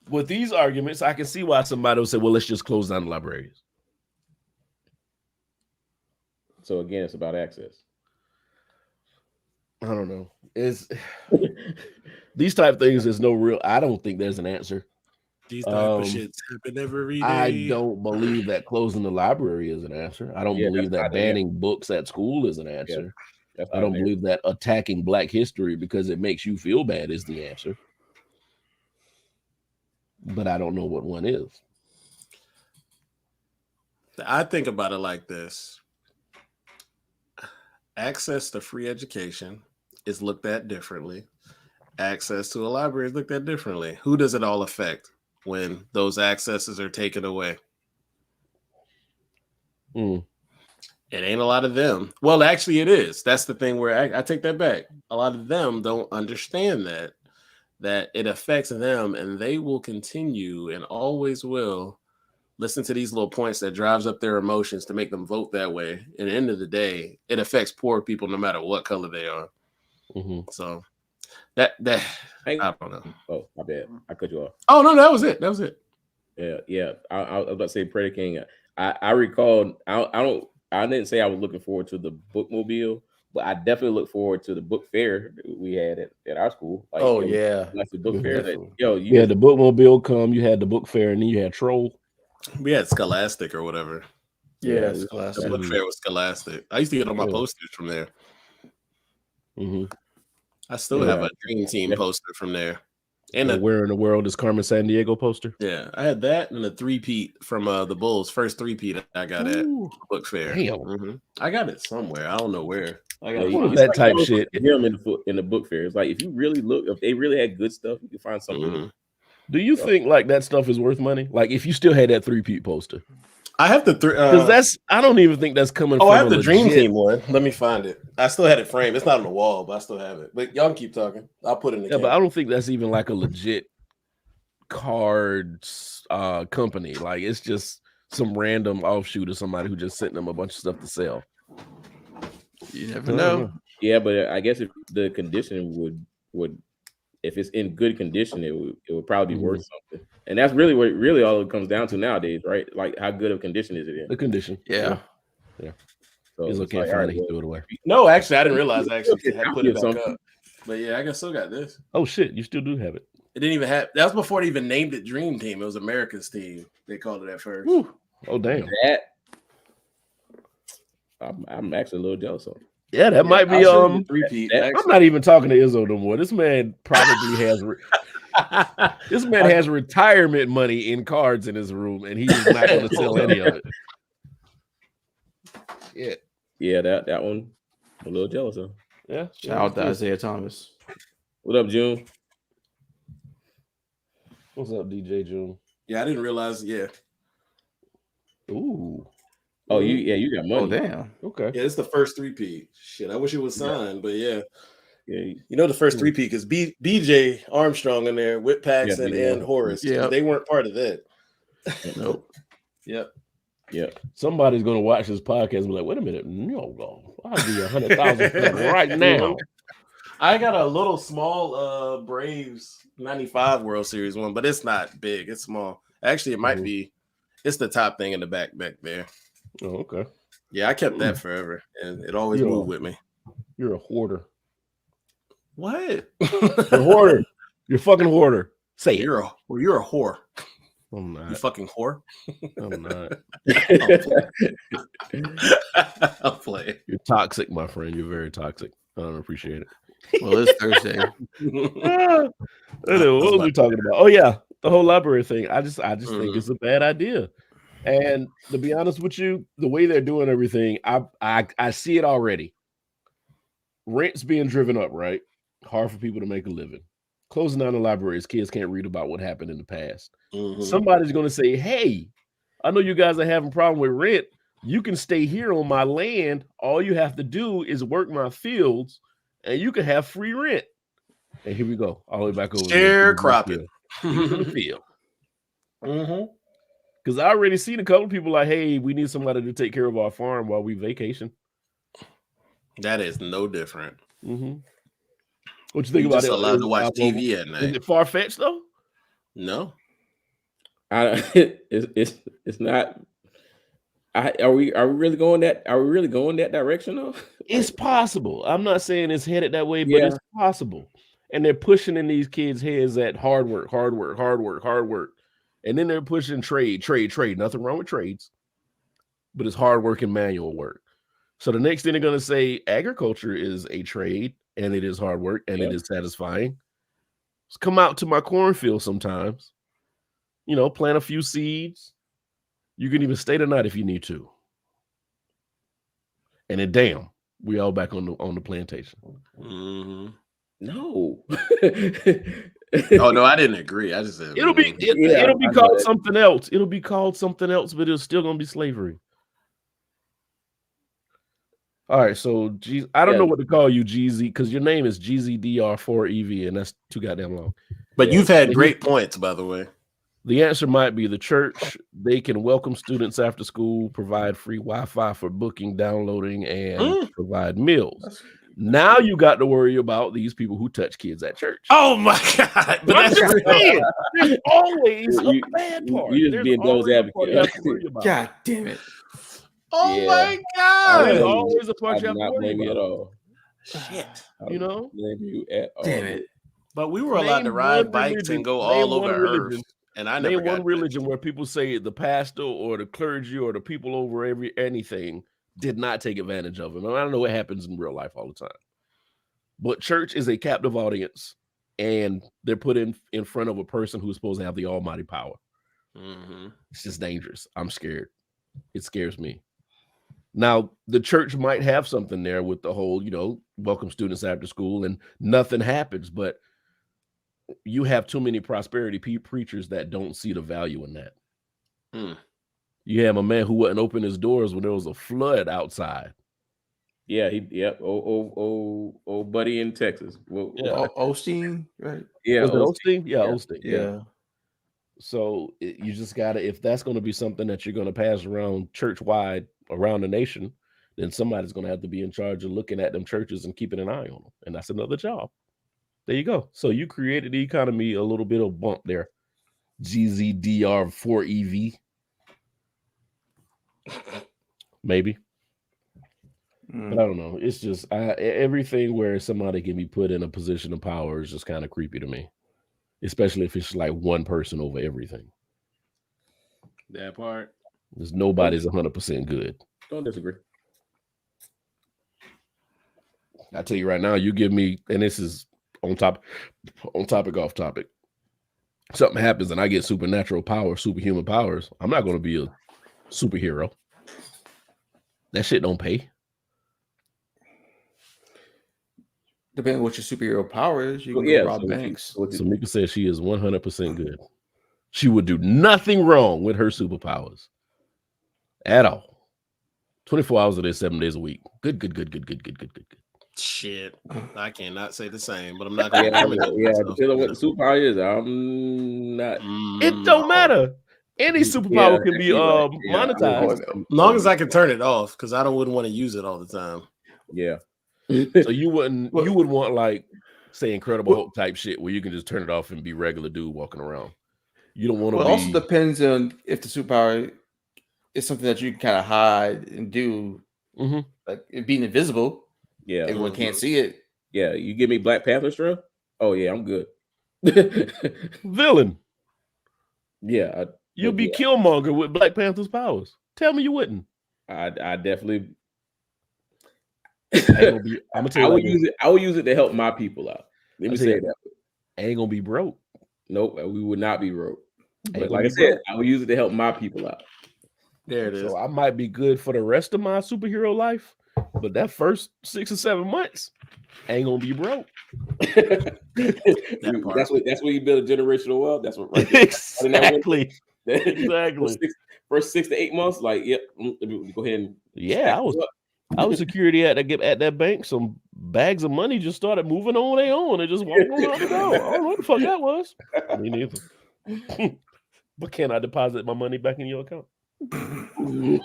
with these arguments, I can see why somebody will say, well, let's just close down the libraries. So again, it's about access. I don't know. These type of things, there's no real, I don't think there's an answer. These type of shits happen every day. I don't believe that closing the library is an answer. I don't believe that banning books at school is an answer. I don't believe that attacking Black history because it makes you feel bad is the answer. But I don't know what one is. I think about it like this. Access to free education is looked at differently. Access to a library is looked at differently. Who does it all affect when those accesses are taken away? It ain't a lot of them. Well, actually it is. That's the thing where I take that back. A lot of them don't understand that it affects them, and they will continue and always will listen to these little points that drives up their emotions to make them vote that way. And at the end of the day, it affects poor people no matter what color they are. So that I don't know. Oh, my bad. I cut you off. Oh no, that was it. Yeah. I was about to say Predator King. I recalled. I didn't say I was looking forward to the bookmobile, but I definitely look forward to the book fair we had at our school. Like, like the book fair. You had the bookmobile come. You had the book fair, and then you had Troll. We had Scholastic or whatever. Yeah, Scholastic. The book fair was Scholastic. I used to get all my posters from there. I still have a Dream Team poster from there. And Where in the World is Carmen Sandiego poster? Yeah, I had that and a three-peat from the Bulls. First three-peat I got at book fair. I got it somewhere. I don't know where. I got that type shit. In the book fair. It's like if you really look, if they really had good stuff, you can find something. Do you think like that stuff is worth money? Like if you still had that three-peat poster? I have the because I don't even think that's coming. Oh, from I have the Dream legit... Team one. Let me find it. I still had it framed. It's not on the wall, but I still have it. But y'all can keep talking. I'll put it in the but I don't think that's even like a legit cards company. Like it's just some random offshoot of somebody who just sent them a bunch of stuff to sell. You never know. Yeah, but I guess if the condition would if it's in good condition, it would probably be worth something. And that's really what really all it comes down to nowadays, right? Like how good of condition is it in? The condition. Yeah. So it's okay. like, Fine, right, he threw it away. No, actually, I didn't realize I actually had put it back up. But yeah, I still got this. Oh shit, you still do have it. It didn't even have. That was before they even named it Dream Team. It was America's Team. They called it at first. Woo. Oh damn. That I'm actually a little jealous of. Yeah, that might be three-peat. I'm not even talking to Izzo no more. This man probably has this man has retirement money in cards in his room, and he's not going to sell any of it. Yeah, that one I'm a little jealous of. Yeah. Shout out to Isaiah Thomas. What up, June? What's up, DJ June? Yeah, I didn't realize. Yeah. Ooh. Oh, you got money. Oh, damn. Okay. Yeah, it's the first three-peat. Shit, I wish it was signed, but yeah. Yeah. You know the first three-peat because BJ Armstrong in there with Paxson and Horace. Yeah. They weren't part of that. Nope. Yep. Somebody's going to watch this podcast and be like, wait a minute. No, I'll give you 100,000 right now. I got a little small Braves 95 World Series one, but it's not big. It's small. Actually, it might be. It's the top thing in the back there. Oh, okay. Yeah, I kept that forever, and it always moved with me. You're a hoarder. What? You're a hoarder. You're a fucking hoarder. Say it. You're a whore. I'm not. You fucking whore. I'm not. I'll play it. You're toxic, my friend. You're very toxic. I don't appreciate it. Well, it's Thursday. I know, what was we talking about? Oh yeah, the whole library thing. I just think it's a bad idea. And to be honest with you, the way they're doing everything, I see it already. Rent's being driven up, right? Hard for people to make a living. Closing down the libraries, kids can't read about what happened in the past. Somebody's going to say, hey, I know you guys are having a problem with rent. You can stay here on my land. All you have to do is work my fields, and you can have free rent. And here we go, all the way back over. Sharecropping. Field. Because I already seen a couple of people like, hey, we need somebody to take care of our farm while we vacation. That is no different. What you think about just it? Allowed to watch TV at night. Is it far-fetched though? No. It's not. Are we really going that? Are we really going that direction though? It's possible. I'm not saying it's headed that way, but it's possible. And they're pushing in these kids' heads that hard work. And then they're pushing trade. Nothing wrong with trades, but it's hard work and manual work. So the next thing they're going to say, agriculture is a trade, and it is hard work, and it is satisfying. Just come out to my cornfield sometimes. You know, plant a few seeds. You can even stay the night if you need to. And then, damn, we all back on the plantation. No. Oh no, I didn't agree. I just said it'll be called something else. It'll be called something else, but it's still gonna be slavery. All right, so I don't know what to call you, GZ, because your name is GZDR4EV, and that's too goddamn long. But you've had great points, by the way. The answer might be the church. They can welcome students after school, provide free Wi-Fi for booking, downloading, and provide meals. Now you got to worry about these people who touch kids at church. Oh my God! But I'm just saying, there's always a bad part. You just being those advocate. God damn it! Oh my God! There's always a part you have to not worry blame you about. at all. Shit! You know, blame you at all. Damn it! But we were allowed to ride bikes and go all over Earth, and I never got one religion where people say the pastor or the clergy or the people over anything did not take advantage of him. I don't know what happens in real life all the time. But church is a captive audience, and they're put in front of a person who's supposed to have the almighty power. It's just dangerous. I'm scared. It scares me. Now, the church might have something there with the whole, welcome students after school, and nothing happens, but you have too many prosperity preachers that don't see the value in that. You have a man who wouldn't open his doors when there was a flood outside. Yeah, old buddy in Texas. Yeah. Osteen, right? Yeah, Was it Osteen? Yeah, Yeah. Osteen. Yeah. So you just gotta, if that's going to be something that you're going to pass around church wide around the nation, then somebody's going to have to be in charge of looking at them churches and keeping an eye on them, and that's another job. There you go. So you created the economy a little bit of bump there. GZDR4EV, maybe. But I don't know. It's just everything where somebody can be put in a position of power is just kind of creepy to me, especially if it's like one person over everything. That part. Because nobody's 100% good. Don't disagree. I tell you right now, you give me, and this is on topic, off topic. Something happens and I get supernatural power, superhuman powers. I'm not going to be a superhero. That shit don't pay. Depending on what your superhero power is, you can go rob banks. So Mika says she is 100% good. She would do nothing wrong with her superpowers at all. 24 hours a day, 7 days a week. Good. Shit, I cannot say the same, but I'm not gonna. Depending on what the superpower is, I'm not. It don't matter. Any superpower can be monetized. As long as I can turn it off, because I wouldn't want to use it all the time. Yeah. So you would want, like, say, Incredible Hulk type shit where you can just turn it off and be regular dude walking around. You don't want to. Well, it also depends on if the superpower is something that you can kind of hide and do, like it being invisible. Yeah, everyone can't see it. Yeah, you give me Black Panther strength. Oh yeah, I'm good. Villain. Yeah, you'll be Killmonger with Black Panther's powers. Tell me you wouldn't. I definitely. I'm gonna tell you. I would use it to help my people out. Let me say it that way. Ain't gonna be broke. Nope, we would not be broke. But like I said, I would use it to help my people out. There it is. So I might be good for the rest of my superhero life, but that first 6 or 7 months ain't gonna be broke. That's what you build a generational wealth. That's what right exactly. Exactly. First 6 to 8 months, like, yep. Go ahead and I was security at that bank. Some bags of money just started moving on their own and just walked on out the door. I don't know what the fuck that was. Me neither. But can I deposit my money back in your account? Wow.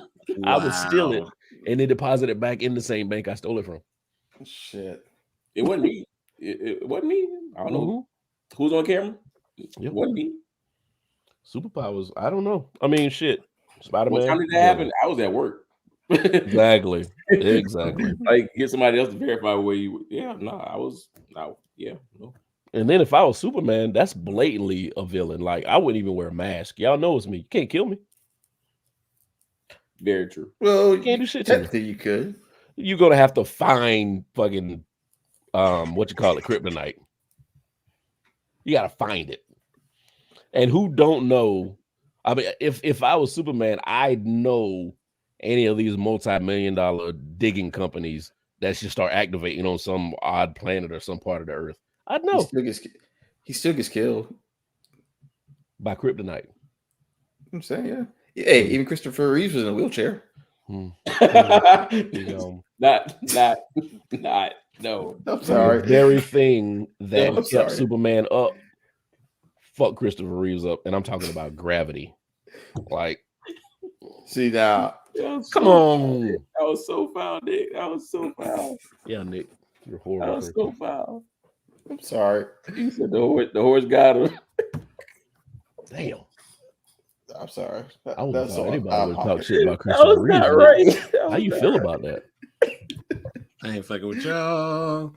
I would steal it and then deposit it back in the same bank I stole it from. Shit. It wasn't me. It wasn't me. I don't know who's on camera. It wasn't me. Superpowers. I don't know. I mean, shit. Spider-Man. What time did that happen? I was at work. Exactly. Like, get somebody else to verify where you. Yeah, no, I was. No, yeah, no. And then if I was Superman, that's blatantly a villain. Like, I wouldn't even wear a mask. Y'all know it's me. You can't kill me. Very true. Well, you can't do shit. Technically, you could. You're gonna have to find fucking kryptonite. You gotta find it. And who don't know? I mean, if I was Superman, I'd know any of these multi-million-dollar digging companies that should start activating on some odd planet or some part of the earth. I'd know. He still gets killed by kryptonite. I'm saying, yeah. Hey, even Christopher Reeves was in a wheelchair. No. I'm sorry. The very thing that kept Superman up, fuck Christopher Reeves up, and I'm talking about gravity. Like, see now. Come on. I was so foul, Nick. I was so foul. Yeah, Nick. You're horrible. I was so foul. I'm sorry. He said the horse got him. Damn. I'm sorry. I wouldn't thought anybody would talk shit about Christopher Reeves. Right. How you feel about that? I ain't fucking with y'all.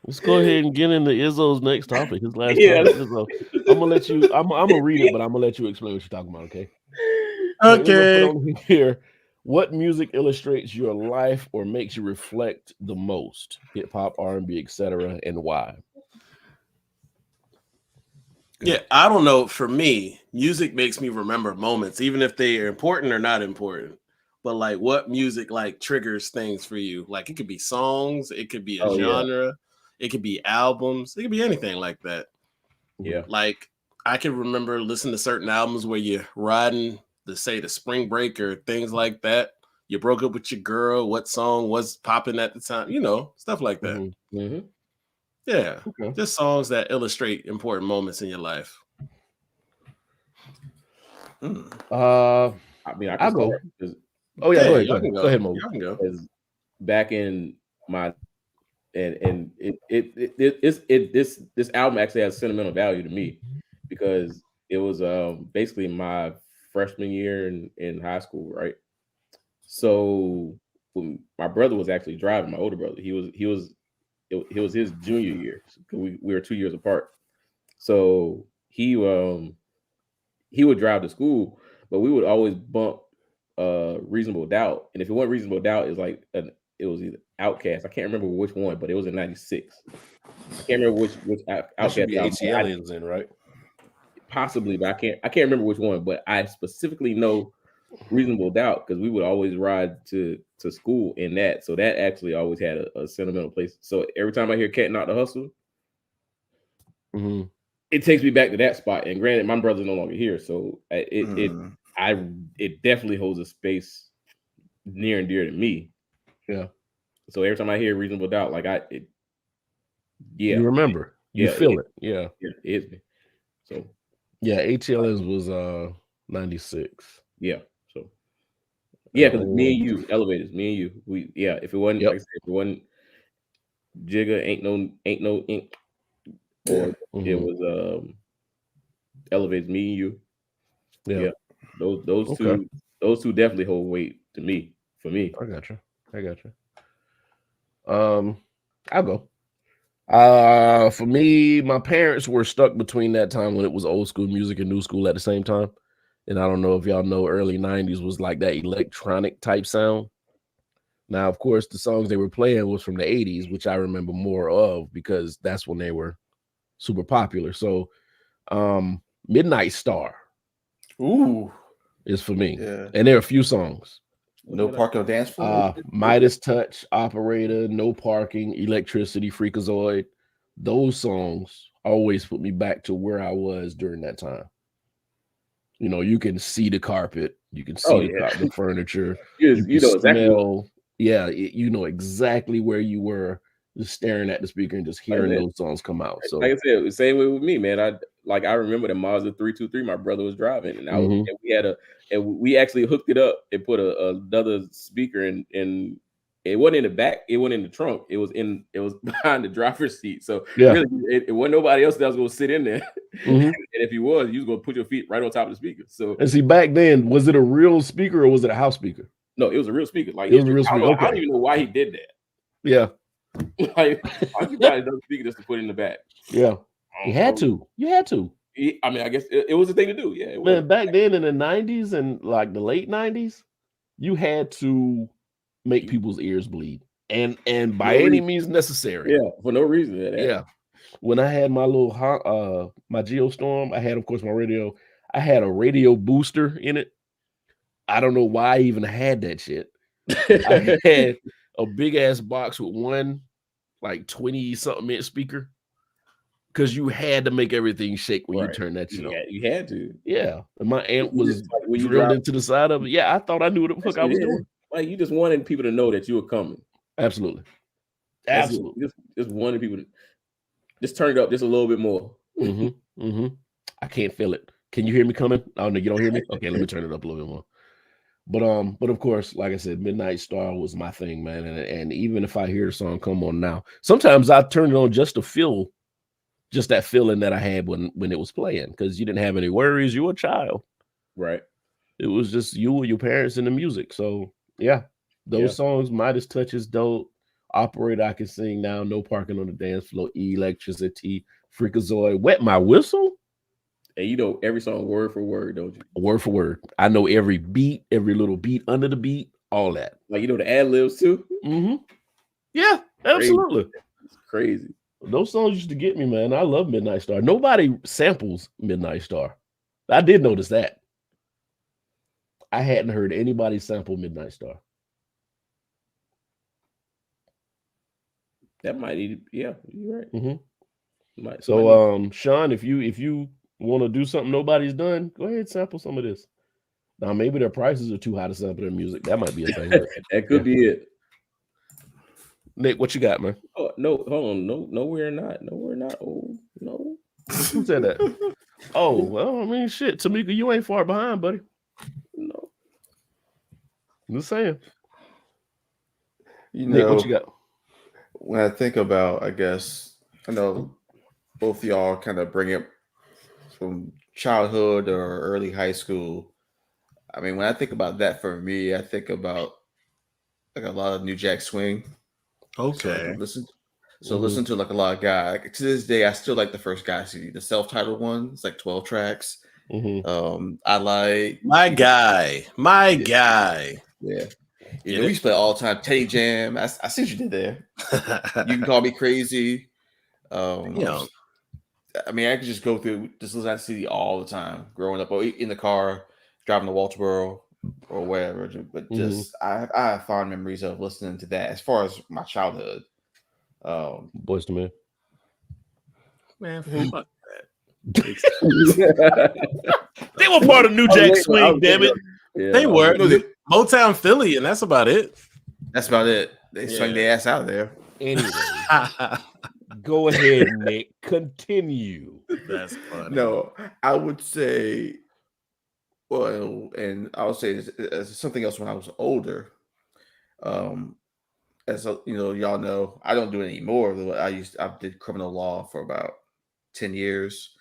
Let's go ahead and get into Izzo's next topic. His last topic. Izzo. I'm gonna let you. I'm gonna read it, but I'm gonna let you explain what you're talking about. Okay. Okay. Here, what music illustrates your life or makes you reflect the most? Hip hop, R&B, etc., and why? Yeah, I don't know. For me, music makes me remember moments, even if they are important or not important. But like, what music like triggers things for you? Like, it could be songs, it could be a genre, it could be albums, it could be anything like that. Yeah. Like, I can remember listening to certain albums where you're riding the spring break or things like that. You broke up with your girl. What song was popping at the time? You know, stuff like that. Mm-hmm. Mm-hmm. Yeah, Okay. just songs that illustrate important moments in your life. I mean, I I'll can go. start because Oh yeah, go ahead. y'all can Go ahead, Mo. Y'all can go. back in my and this album actually has sentimental value to me because it was basically my freshman year in high school, right? So when my brother was actually driving, my older brother, he was his junior year. We were 2 years apart. So he would drive to school, but we would always bump Reasonable Doubt. And if it wasn't Reasonable Doubt, it was either Outcast. I can't remember which one, but it was in '96. I can't remember which That should Outcast be album. ATLians then, right? Possibly, but I can't remember which one. But I specifically know Reasonable Doubt because we would always ride to school in that. So that actually always had a sentimental place. So every time I hear Cat Not the Hustle, Mm-hmm. it takes me back to that spot. And granted, my brother's no longer here, so it definitely holds a space near and dear to me. Yeah. So every time I hear Reasonable Doubt, You remember. You feel it. Yeah. Yeah, it hits me. So yeah, ATLians was 96. Yeah. So yeah, because me and you, Elevators, me and you, if it wasn't like I said, if it wasn't Jigga, ain't no ink, or it was Elevators, me and you. Yeah. Those two definitely hold weight to me. For me. I got you. I'll go. For me, my parents were stuck between that time when it was old school music and new school at the same time. And I don't know if y'all know, early 90s was like that electronic type sound. Now, of course, the songs they were playing was from the 80s, which I remember more of because that's when they were super popular. So Midnight Star is for me. Yeah. And there are a few songs. No Parking on Dance Floor. Midas Touch, Operator, No Parking, Electricity, Freakazoid. Those songs always put me back to where I was during that time. You know, you can see the carpet, you can see the furniture, you know smell. Exactly. You know exactly where you were, just staring at the speaker and just hearing those songs come out. So, like I said, the same way with me, man. I remember the Mazda 323 my brother was driving, and we actually hooked it up and put another speaker in. It wasn't in the back, it wasn't in the trunk, it was behind the driver's seat. So really, it wasn't nobody else that was going to sit in there. And if you was going to put your feet right on top of the speaker. So, and see, back then, was it a real speaker or was it a house speaker? No, it was a real speaker. Like it was a real speaker. I don't even know why he did that. Yeah. Like, why you buy another speaker just to put in the back? Yeah. You had to. I mean, I guess it was a thing to do. Yeah. Man, back then in the 90s and like the late 90s, you had to make people's ears bleed. And by any means necessary. Yeah, for no reason. Yeah. When I had my little my Geostorm, I had, of course, my radio. I had a radio booster in it. I don't know why I even had that shit. I had a big ass box with one like 20-something inch speaker because you had to make everything shake when you turn that shit on. You had to. Yeah. And my amp was drilled into the side of it. Yeah, I thought I knew what the fuck I was doing. Like, you just wanted people to know that you were coming. Absolutely. Just wanted people to just turn it up just a little bit more. I can't feel it. Can you hear me coming? Oh no, you don't hear me? Okay, let me turn it up a little bit more. But of course, like I said, Midnight Star was my thing, man. And even if I hear the song come on now, sometimes I turn it on just to feel just that feeling that I had when it was playing, because you didn't have any worries. You were a child. Right. It was just you and your parents and the music. So yeah, those songs, Midas Touch is dope. Operator, I Can Sing Now, No Parking on the Dance Floor, Electricity, Freakazoid, Wet My Whistle. And you know every song word for word, don't you? Word for word. I know every beat, every little beat under the beat, all that. Like, you know the ad libs too? Yeah, absolutely. It's crazy. Those songs used to get me, man. I love Midnight Star. Nobody samples Midnight Star. I did notice that. I hadn't heard anybody sample Midnight Star. That might need, you're right. So, Sean, if you Want to do something nobody's done? Go ahead, sample some of this. Now maybe their prices are too high to sample their music. That might be a thing. That could be it. Nick, what you got, man? Oh, no, hold on. No, we're not. No, we're not. Oh, no. Who said that? Oh, well, I mean, shit, Tamika, you ain't far behind, buddy. No. I'm just saying. You Nick, know, what you got? when I think about, I guess, I know both of y'all kind of bring it from childhood or early high school. I mean, when I think about that for me, I think about like a lot of New Jack Swing. Okay. Listen to like a lot of guys. Like, to this day, I still like the first guy CD, the self-titled one. It's like 12 tracks. I like My guy. Yeah. You know, we used to play all the time. Teddy Jam. I see what you did there. You Can Call Me Crazy. I mean, I could just go through just listen to CD all the time, growing up, or in the car, driving to Walterboro or wherever. But just I have fond memories of listening to that as far as my childhood. Boys to Men. Man, fuck They were part of New Jack Swing, damn it. Yeah, they were Motown Philly, and that's about it. That's about it. They swung their ass out of there. Anyway, go ahead, Nick. Continue. That's funny. No, I would say, well, and I would say something else when I was older. As y'all know, I don't do it anymore. I did criminal law for about 10 years.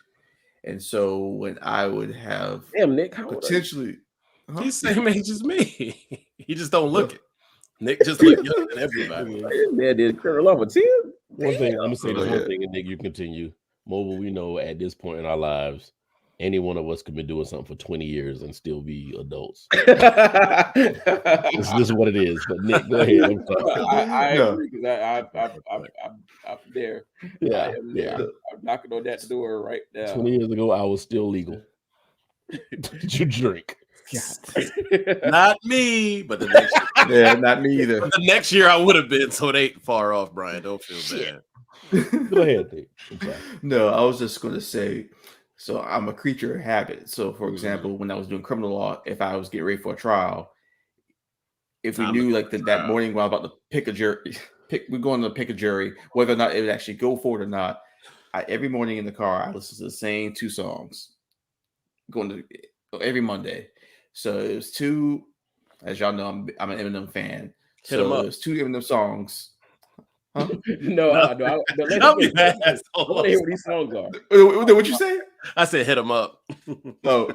And so when I would have Nick, how potentially he's the same age as me. He just don't look it. Nick just look younger than everybody. Man did criminal law for 10. One thing, I'm gonna say this one thing, and Nick, you continue. Mobile, we know at this point in our lives, any one of us could be doing something for 20 years and still be adults. This is what it is. But Nick, go ahead. I'm sorry. I agree because I'm there. Yeah. I'm knocking on that door right now. 20 years ago, I was still legal. Did you drink? Not me, but the next year. Yeah, not me either. The next year I would have been, so it ain't far off, Brian. Don't feel bad. Go ahead, Nick. No, I was just going to say, so I'm a creature of habit. So, for example, when I was doing criminal law, if I was getting ready for a trial, if we knew like that morning when I was about to pick a jury, we're going to pick a jury, whether or not it would actually go forward or not, every morning in the car, I listen to the same 2 songs going to every Monday. So it was 2, as y'all know, I'm an Eminem fan. So it was 2 Eminem songs. Huh? No. I want to hear what these songs are. What'd you say? I said hit them up. Oh,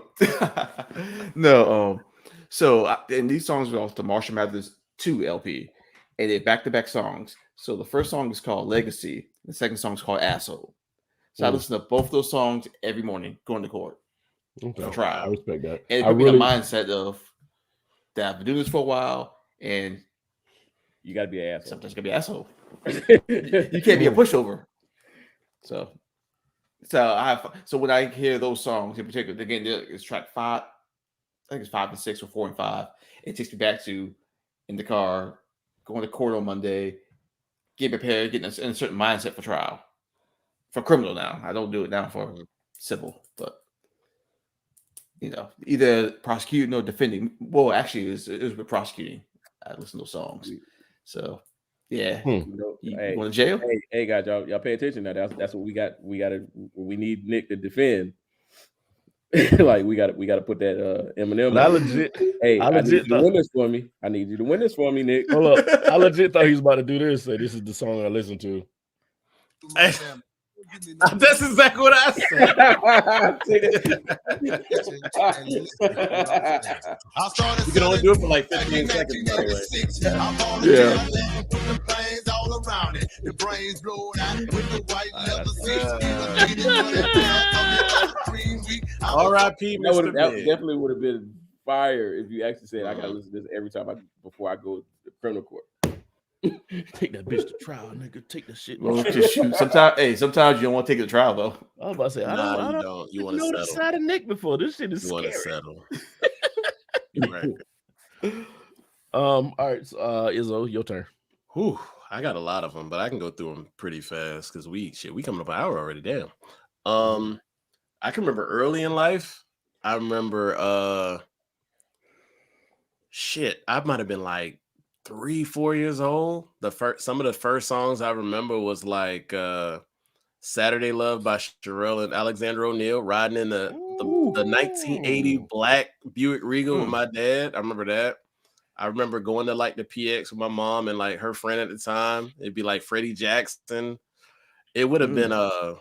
no. So and these songs were off the Marshall Mathers 2 LP, and they're back-to-back songs. So the first song is called Legacy. The second song is called Asshole. So I listen to both those songs every morning going to court. Okay. For trial. I respect that. And it put me in the mindset of that I've been doing this for a while, and you got to be an asshole. Sometimes you got to be an asshole. You can't be a pushover. So when I hear those songs in particular, again, it's track 5. I think it's 5 and 6 or 4 and 5. It takes me back to in the car, going to court on Monday, get prepared, getting in a certain mindset for trial. For criminal now. I don't do it now for civil, but either prosecuting or defending. Well, actually, it was with prosecuting. I listen to those songs. So, yeah. You going to jail? Hey, guys, y'all pay attention now. That's what we got. We need Nick to defend. Like we got to put that Eminem. I legit. Hey, I need you to win this for me. I need you to win this for me, Nick. Hold up. I legit thought he was about to do this. Say this is the song I listen to. That's exactly what I said. You can only do it for like 15 seconds, by the way. Yeah. R.I.P. Mr. That Big. definitely would have been fire if you actually said, I got to listen to this every time before I go to criminal court. Take that bitch to trial, nigga. Take the shit. Well, just shoot. Sometimes you don't want to take it to trial though. I was about to say, I don't. You want to settle? The side of Nick before this shit is scary. Want to settle? Right. All right, so, Izzo, your turn. Whew, I got a lot of them, but I can go through them pretty fast because we coming up an hour already. Damn. I can remember early in life. I remember I might have been like 3-4 years old. Some of the first songs I remember was like Saturday Love by Sherelle and Alexander O'Neal, riding in the 1980 black Buick Regal with my dad. I remember that. I remember going to like the PX with my mom and like her friend at the time. It'd be like Freddie Jackson. It would have been I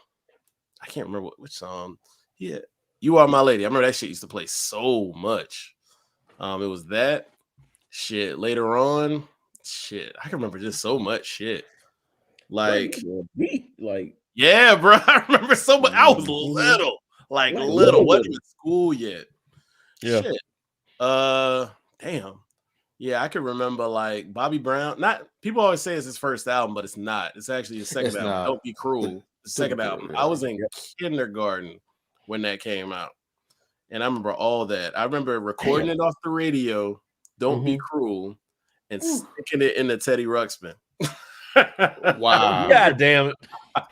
can't remember which song. Yeah, You Are My Lady. I remember that shit used to play so much. It was that shit. Later on, shit, I can remember just so much shit. Like, yeah, bro. I remember so much. I was little, little. Wasn't even school yet. Yeah. Shit. Damn. Yeah, I can remember like Bobby Brown. Not people always say it's his first album, but it's not. It's actually his second album. not. Don't Be Cruel. The second album. I was in kindergarten when that came out, and I remember all that. I remember recording it off the radio. Don't Be Cruel, and sticking it in the Teddy Ruxpin. Wow! God damn it!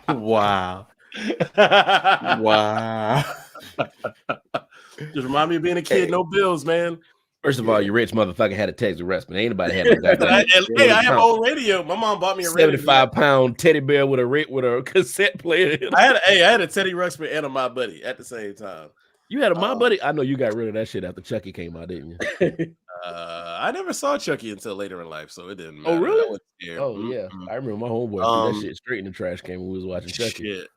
Wow! Wow! Just remind me of being a kid. No bills, man. First of all, you rich motherfucker had a Teddy Ruxpin. Ain't nobody had no goddamn. Hey, I have an old radio. My mom bought me a 75-pound teddy bear with a cassette player. I had a Teddy Ruxpin and a My Buddy at the same time. You had a My Buddy? I know you got rid of that shit after Chucky came out, didn't you? I never saw Chucky until later in life, so it didn't matter. Oh, really? Oh, yeah. I remember my homeboy threw that shit straight in the trash can when we was watching Chucky. Shit.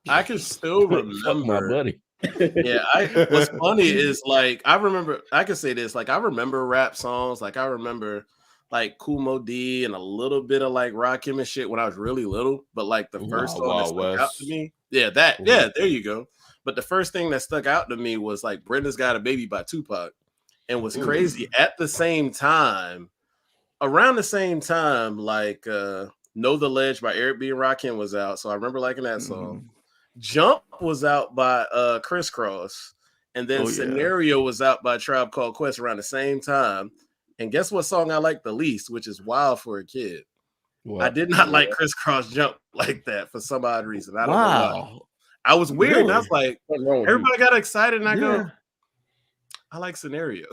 I can still remember. My buddy. Yeah, what's funny is like I remember. I can say this: like I remember rap songs. Like I remember like Kool Moe Dee and a little bit of like Rakim and shit when I was really little. But like the first song that stuck out to me, there you go. But the first thing that stuck out to me was like Brenda's Got a Baby by Tupac, and was crazy at the same time. Around the same time, like Know the Ledge by Eric B and Rakim was out, so I remember liking that song. Jump was out by Crisscross, and then Scenario was out by Tribe Called Quest around the same time. And guess what song I like the least, which is Wild for a Kid. What? I did not like Crisscross Jump like that for some odd reason. I don't know why. I was weird, and I was like, everybody got excited, and I go, I like Scenario.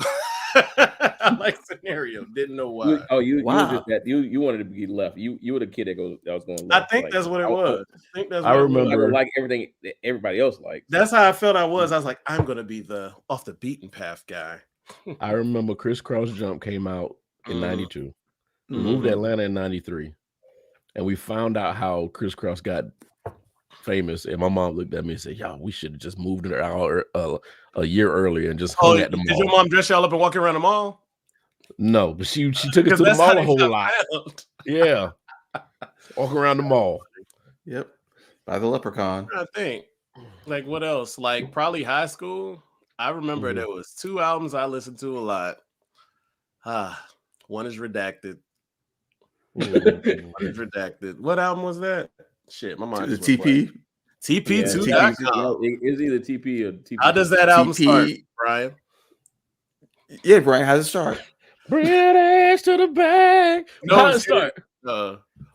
I like Scenario. Didn't know why. You wanted to be left. You were the kid that was going left. I think that's what it was. I remember like everything that everybody else liked. That's how I felt I was. I was like, I'm gonna be the off the beaten path guy. I remember Crisscross Jump came out in 92. We moved to Atlanta in 93. And we found out how Crisscross got famous, and my mom looked at me and said, "Y'all, we should have just moved it out a year earlier and just hung at the mall." Did your mom dress y'all up and walk around the mall? No, but she took it to the mall a whole lot. Yeah, walk around the mall. Yep, by the Leprechaun. I think. Like what else? Like probably high school. I remember there was 2 albums I listened to a lot. One is Redacted. One is Redacted. What album was that? Shit, my mind. The TP. TP2.com. It's either TP or TP. How does that album start, Brian? Yeah, Brian, how does it start? Bring that ass to the back. No, how does it start?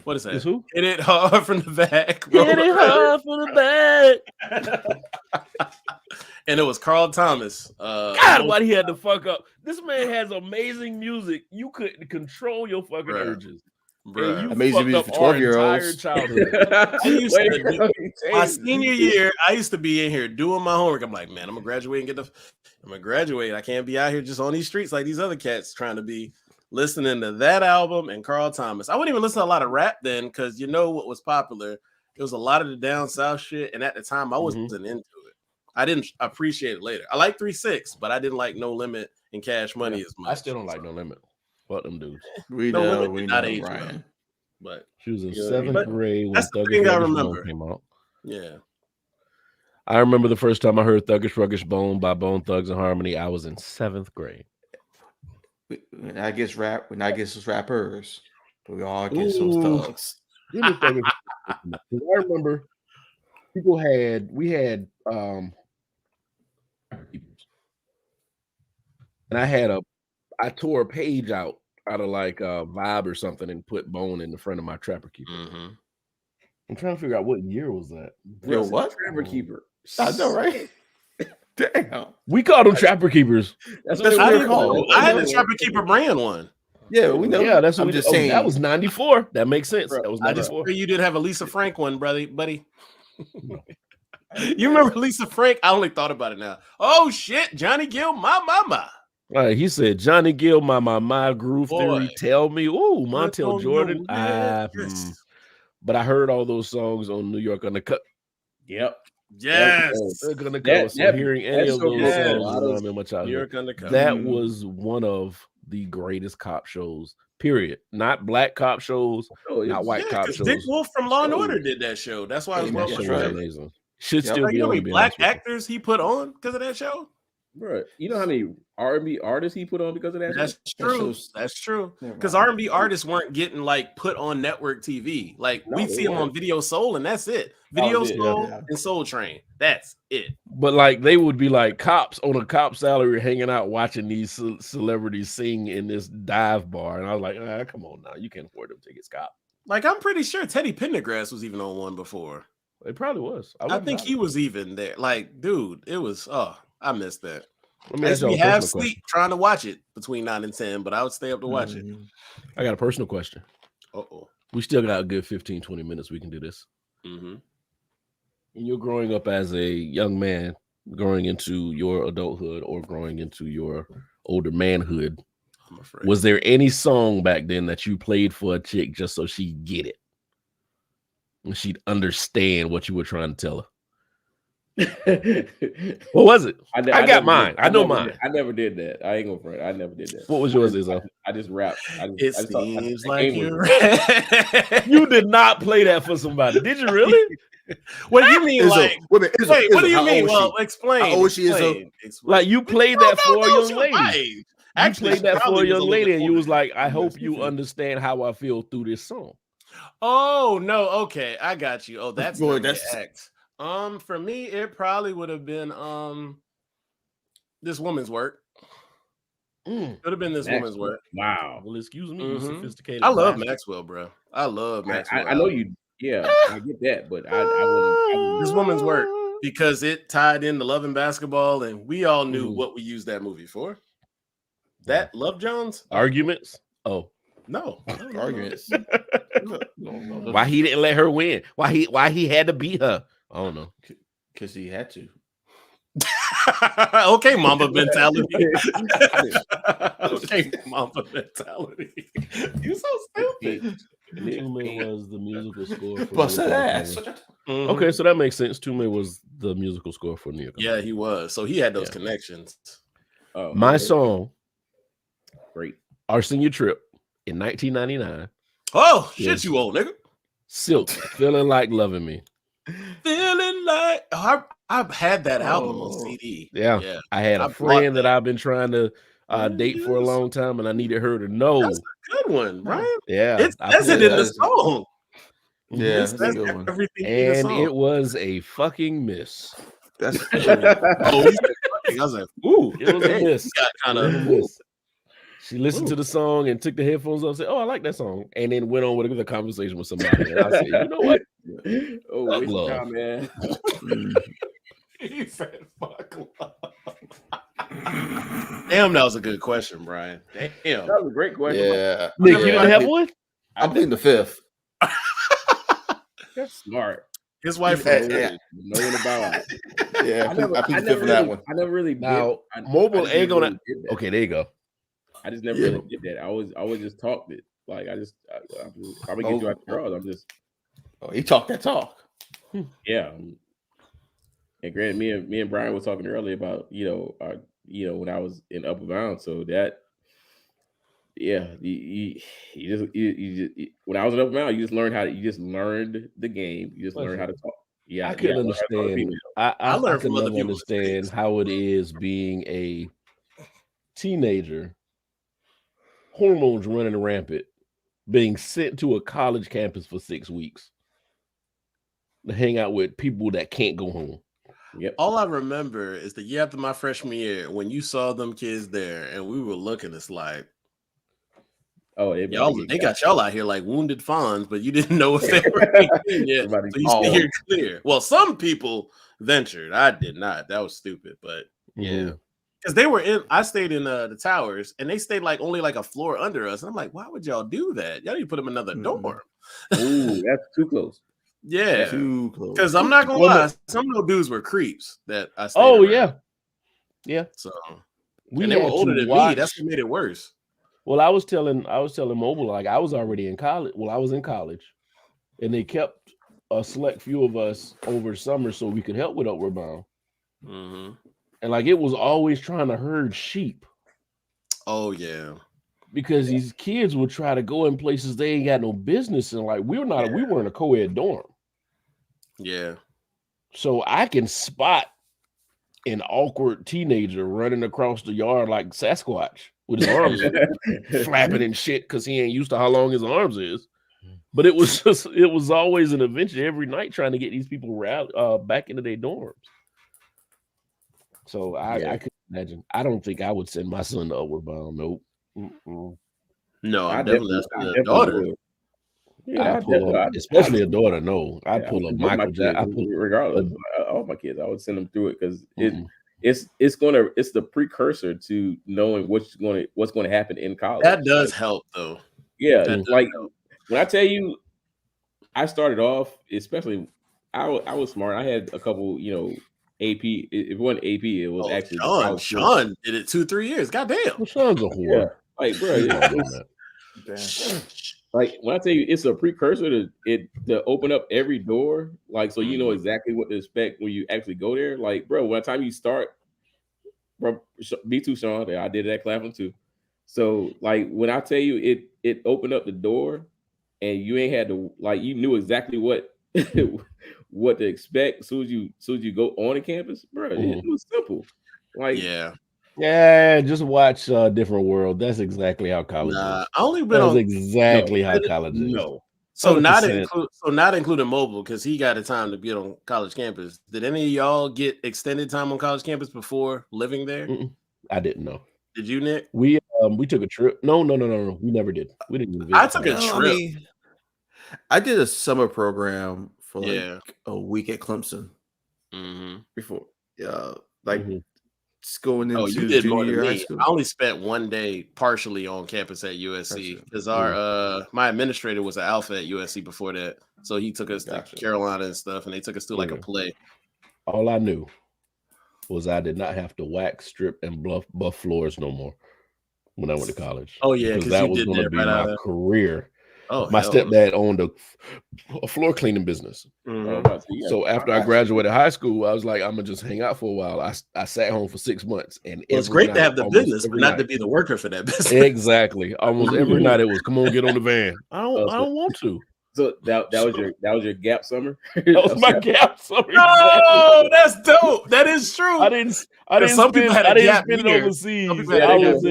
What is that? It's who? Hit it hard from the back. Hit it hard from the back. And it was Carl Thomas. God, why he had to fuck up. This man has amazing music. You couldn't control your fucking urges. Bruh. Amazing music for 12-year-olds. My senior year, I used to be in here doing my homework. I'm like, man, I'm gonna graduate and I'm gonna graduate. I can't be out here just on these streets like these other cats trying to be listening to that album and Carl Thomas. I wouldn't even listen to a lot of rap then, because you know what was popular? It was a lot of the down south shit, and at the time I wasn't into it. I didn't appreciate it later. I like 3-6, but I didn't like No Limit and Cash Money as much. I still don't like No Limit. Fuck them dudes. We know, Brian. But she was in 7th grade when that's the thing I remember. Came out. Yeah. I remember the first time I heard Thuggish Ruggish Bone by Bone Thugs and Harmony. I was in 7th grade. When I guess rappers, but we all get those thugs. I remember we had and I tore a page out of like Vibe or something and put Bone in the front of my Trapper Keeper. I'm trying to figure out what year was that. Yo, what? Trapper Keeper. I know, right? Damn. We called them trapper keepers. That's That's what what they they're were. called. I had the Trapper Keeper brand one. Yeah, we know. Yeah, that's what I'm we just did. saying. That was 94. That makes sense. Bro, That was I just 94. figured you did have a Lisa Frank one, buddy. You remember Lisa Frank? I only thought about it now. Oh shit, Johnny Gill, my mama. He said Johnny Gill, my groove theory. Boy. Tell me, ooh, What's Montel on Jordan. your necklace? But I heard all those songs on New York Undercover. Yep. Yes. Undercover. So hearing any of those yes. songs remind me of my New childhood. York Undercover. That was one of the greatest cop shows. Period. Not black cop shows, not white cop shows. Dick Wolf from Law and Order did that show. That's why it was That well show was right. Amazing. Should still Like, be you know how on. many black actors he put on because of that show? Bro, you know how many R&B artists he put on because of that? That's true. That's true. Never Because mind. R&B artists weren't getting like put on network TV. Like No, we'd they see them on weren't. Video Soul, and that's it. Video was it. Soul Yeah. and Soul Train. That's it. But like they would be like cops on a cop salary hanging out watching these celebrities sing in this dive bar. And I was like, come on now. You can't afford them tickets, cop. Like I'm pretty sure Teddy Pendergrass was even on one before. It probably was. I think he was even there. Like, dude, it was I missed that. Let me I ask used to y'all be a half personal sleep trying to watch it between 9 and 10, but I would stay up to watch it. question. I got a personal question. Uh-oh. We still got a good 15, 20 minutes. We can do this. Mm-hmm. When you're growing up as a young man, growing into your adulthood or growing into your older manhood, I'm afraid. was there any song back then that you played for a chick just so she'd get it? And she'd understand what you were trying to tell her? What was it? I got mine. I know mine. I never did that. I ain't gonna front. I never did that. What was yours, Izzo? I just rapped. It seems like you're You did not play that for somebody. Did you really? What do you mean? Izzo, Like, wait, wait, what do you how mean? old is Well, she? explain. How old she is, explain. Like you played that for a young she was lady. my age. You Actually, played she that for probably a was young little lady, bit and you older. was like, "I hope you understand how I feel through this song." Oh no, okay, I got you. Oh, that's Boy, the that's- act. For me, it probably would have been This Woman's Work. Could have been This Woman's Work. Wow. Well, excuse me, you sophisticated. I love bastard. Maxwell, bro. I love Maxwell. I know you. Yeah, I get that, but I wouldn't. This Woman's Work because it tied into Love and Basketball, and we all knew what we used that movie for. That Love Jones Arguments. Oh, no. Arguments. why he didn't let her win? Why he had to beat her? I don't know. Because he had to. Okay, Mamba mentality. Okay, Mamba mentality. You so stupid. Tume was the musical score for Bust that ass. Okay, so that makes sense. Tume was the musical score for New York. Yeah, he was. So he had those connections. My song, Great. Our Senior Trip in 1999. Oh, shit, you old nigga. Silk, Feeling Like Loving Me. Feeling like I've had that album on CD. Yeah. I had a friend that I've been trying to date for a long time, and I needed her to know. That's a good one, right? Yeah. It says it in the song. Yeah, It says everything in the and song. it was a fucking miss. That's Oh, he said fucking. I was like, ooh, It was a miss. kind It was a of. miss. She listened to the song and took the headphones off and said, "Oh, I like that song," and then went on with a conversation with somebody. And I said, "You know what? Oh, Fuck waste of love. time, man. He said, "Fuck love." Damn, that was a good question, Brian. Damn. That was a great question. yeah. Nick, you Yeah. didn't have one? I'm playing the fifth. That's smart. His wife. Yeah. Knowing about it. Yeah, I played the fifth never for that really, one. I never really Now, did. mobile just ain't never gonna. really did that. Okay, there you go. I just never Yeah. really did that. I always just talked it. Like I just probably get you out the draws. I'm just Oh, he talked that talk. yeah. And granted, me and Brian was talking earlier about when I was in Upper Bound. So that you just when I was in Upper Bound, you just learned the game. You just learned how to talk. Yeah, I couldn't understand. I learned could from other never people's understand mistakes. how it is being a teenager, hormones running rampant, being sent to a college campus for 6 weeks to hang out with people that can't go home. Yep. All I remember is the year after my freshman year when you saw them kids there and we were looking, it's like, Oh, They got y'all out here like wounded fawns, but you didn't know if they were in yet. So you stay here clear. Well, some people ventured. I did not. That was stupid, but yeah. Because they were I stayed in the towers, and they stayed only a floor under us. And I'm like, why would y'all do that? Y'all need to put them in another dorm. Ooh, that's too close. Yeah, too close. Because I'm not gonna lie, some of those dudes were creeps that I stayed. Oh around. yeah. So they were older than me. That's what made it worse. Well, I was telling Mobile, I was already in college. Well, I was in college, and they kept a select few of us over summer so we could help with Upward Bound. Mm-hmm. And it was always trying to herd sheep. Oh yeah, because these kids would try to go in places they ain't got no business in. We weren't a co-ed dorm. Yeah. So I can spot an awkward teenager running across the yard like Sasquatch with his arms flapping and shit because he ain't used to how long his arms is. But it was always an adventure every night trying to get these people back into their dorms. So I could imagine. I don't think I would send my son to Upward Bound. Nope. No, I'm definitely a daughter. Yeah, especially a daughter. No, I'd pull up Michael Jackson. Regardless, all my kids, I would send them through it because it's the precursor to knowing what's going to happen in college. That does help, though. Yeah, when I tell you, I started off, especially I was smart. I had a couple, AP. If it wasn't AP, it was actually Sean did it 2-3 years. Goddamn, well, Sean's a whore. Bro, when I tell you, it's a precursor to open up every door, so you know exactly what to expect when you actually go there. Bro, by the time you start, bro, me too, Sean. I did that clapping too. So, when I tell you, it opened up the door, and you ain't had to you knew exactly what what to expect as soon as you go on the campus, bro. It was simple. Yeah, just watch Different World. That's exactly how college is. I only been on exactly how college is. No. So not including Mobile, because he got a time to be on college campus. Did any of y'all get extended time on college campus before living there? I didn't know. Did you, Nick? We took a trip. No. We never did. We didn't even visit. I took a trip. I did a summer program for a week at Clemson before. Going into you did more than junior high me. school. I only spent one day partially on campus at USC because my administrator was an alpha at USC before that, so he took us to Carolina and stuff, and they took us to a play. All I knew was I did not have to wax, strip, and buff floors no more when I went to college. Oh yeah, because that was going to be my career. Oh, my stepdad owned a floor cleaning business. So after I graduated high school, I was like, I'm gonna just hang out for a while. I sat home for 6 months, and it's great to have the business, but not to be the worker for that business. Exactly. Almost every night it was, come on, get on the van. I don't want to. So that was your gap summer. That was my gap summer. Oh, that's dope. That is true. I didn't spend it overseas. That was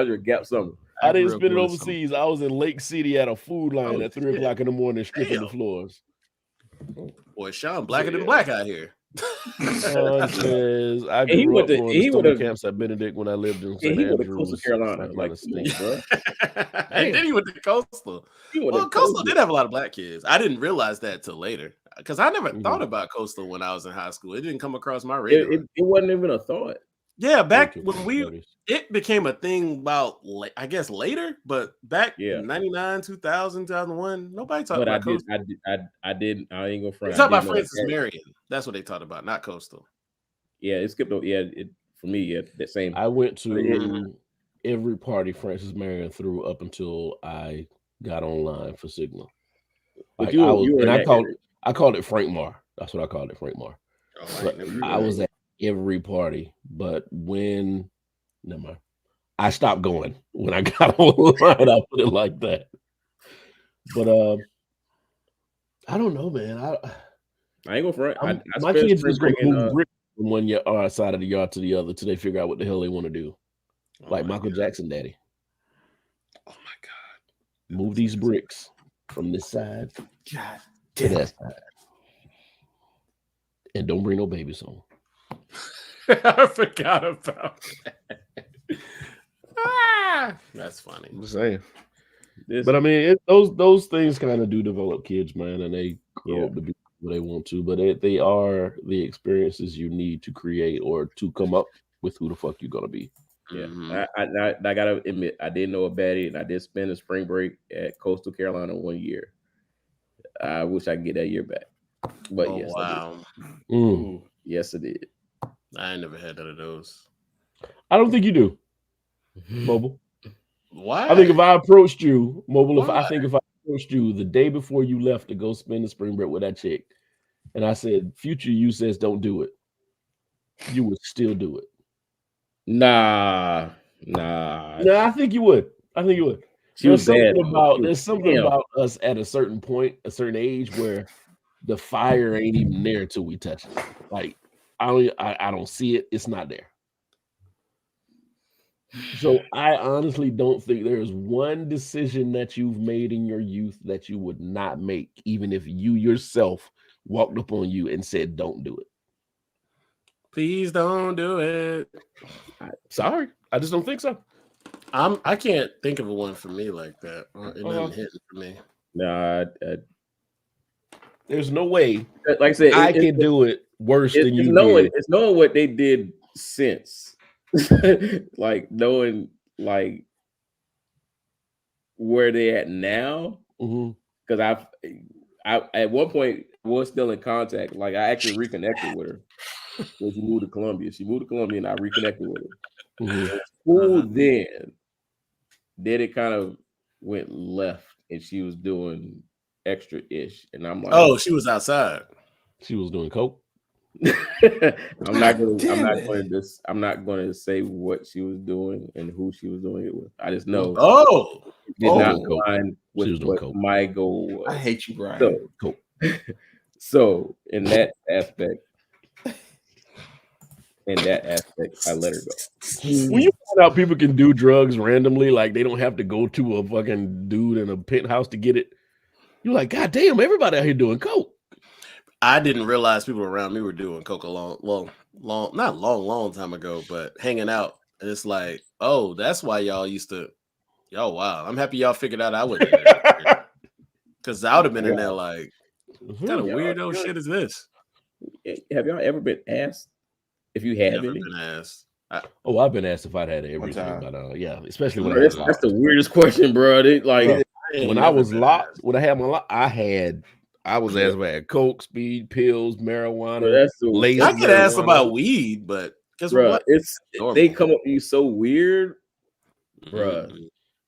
your gap summer. I didn't spend it overseas. I was in Lake City at a food line at 3 o'clock in the morning, stripping the floors. Boy, Sean, blacker than black out here. Says I grew up going to camps at Benedict when I lived in St. Andrews, Carolina, State, bro. And then he went to Coastal. Coastal did have a lot of black kids. I didn't realize that till later because I never thought about Coastal when I was in high school. It didn't come across my radar. It wasn't even a thought. Yeah, back when it became a thing about, I guess, later, but back in 99, 2000, 2001, nobody talked about Coastal. I ain't gonna front. They talked about Francis Marion. That's what they talked about, not Coastal. Yeah, it skipped over. Yeah, for me, that same. I went to every party Francis Marion threw up until I got online for Sigma. I called it Frank Mar. That's what I called it, Frank Mar. I was at every party, but I stopped going when I got online. I'll put it like that. But I don't know, man. I ain't gonna front. My kids just gonna move bricks from one side of the yard to the other till they figure out what the hell they want to do. Michael Jackson, daddy. Oh my God! Move these bricks from this side to that side, and don't bring no babies home. I forgot about that. That's funny. I'm saying. But I mean, those things kind of do develop kids, man, and they grow up to be what they want to. But they are the experiences you need to create or to come up with who the fuck you're gonna be. Yeah, I gotta admit, I did know a baddie, and I did spend a spring break at Coastal Carolina 1 year. I wish I could get that year back, but yes, wow, I did. Yes, I did. I ain't never had none of those. I don't think you do, Mobile. Why? I think if I approached you, Mobile, if I approached you the day before you left to go spend the spring break with that chick, and I said, "Future you says don't do it," you would still do it. Nah. I think you would. There's something about us at a certain point, a certain age, where the fire ain't even there till we touch it. Like I don't see it. It's not there. So I honestly don't think there's one decision that you've made in your youth that you would not make, even if you yourself walked up on you and said, "Don't do it." Please don't do it. Sorry, I just don't think so. I can't think of a one for me like that. It doesn't hit for me. Nah, there's no way. Like I said, I can do it worse than you did. It's knowing what they did since, like knowing like where they at now. Because I at one point was still in contact. Like I actually reconnected with her when she moved to Columbia. She moved to Columbia, and I reconnected with her. Cool. Then it kind of went left, and she was doing extra-ish, and I'm like, "Oh, she was outside. She was doing coke." I'm not going to say what she was doing and who she was doing it with. I just know. Did not align with what my goal was. I hate you, Brian. So in that aspect. I let her go. When you find out people can do drugs randomly, like they don't have to go to a fucking dude in a penthouse to get it, you're like, God damn, everybody out here doing coke. I didn't realize people around me were doing coke a long time ago, but hanging out. And it's like, oh, that's why y'all used to. Oh, wow. I'm happy y'all figured out I wouldn't. Because I would have been in there like, what kind of weirdo shit is this? Have y'all ever been asked? If you have Never any? been asked. I've been asked if I'd had everything, but yeah, especially when that's the weirdest question, bro. When I was locked, when I had my lock, I was asked if I had coke, speed, pills, marijuana. I get asked about weed, but guess what? They come up to you so weird, bro.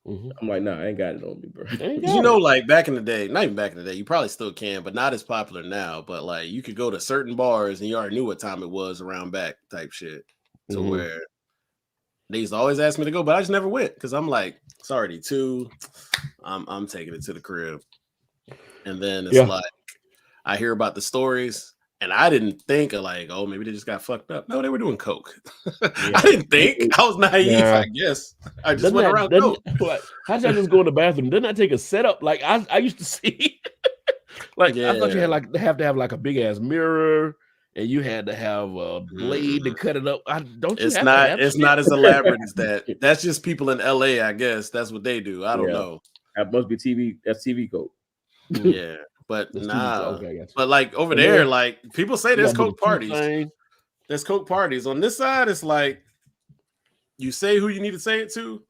I'm like, nah, I ain't got it on me, bro. You know, like back in the day, not even back in the day, you probably still can, but not as popular now. But like, you could go to certain bars and you already knew what time it was around back type shit. To where they used to always ask me to go, but I just never went because I'm like, it's already 2. I'm taking it to the crib, and then it's like I hear about the stories. And I didn't think of like, oh, maybe they just got fucked up. No, they were doing coke. I didn't think. I was naive, I guess. I just went around coke. Like, how'd y'all just go in the bathroom? Didn't I take a setup? Like I used to see. I thought you had have to have like a big ass mirror, and you had to have a blade to cut it up. It's not as elaborate as that. That's just people in LA, I guess. That's what they do. I don't know. That must be TV. That's TV coke. Yeah. But nah, but like over there, like people say there's coke parties. There's coke parties. On this side, it's like you say who you need to say it to.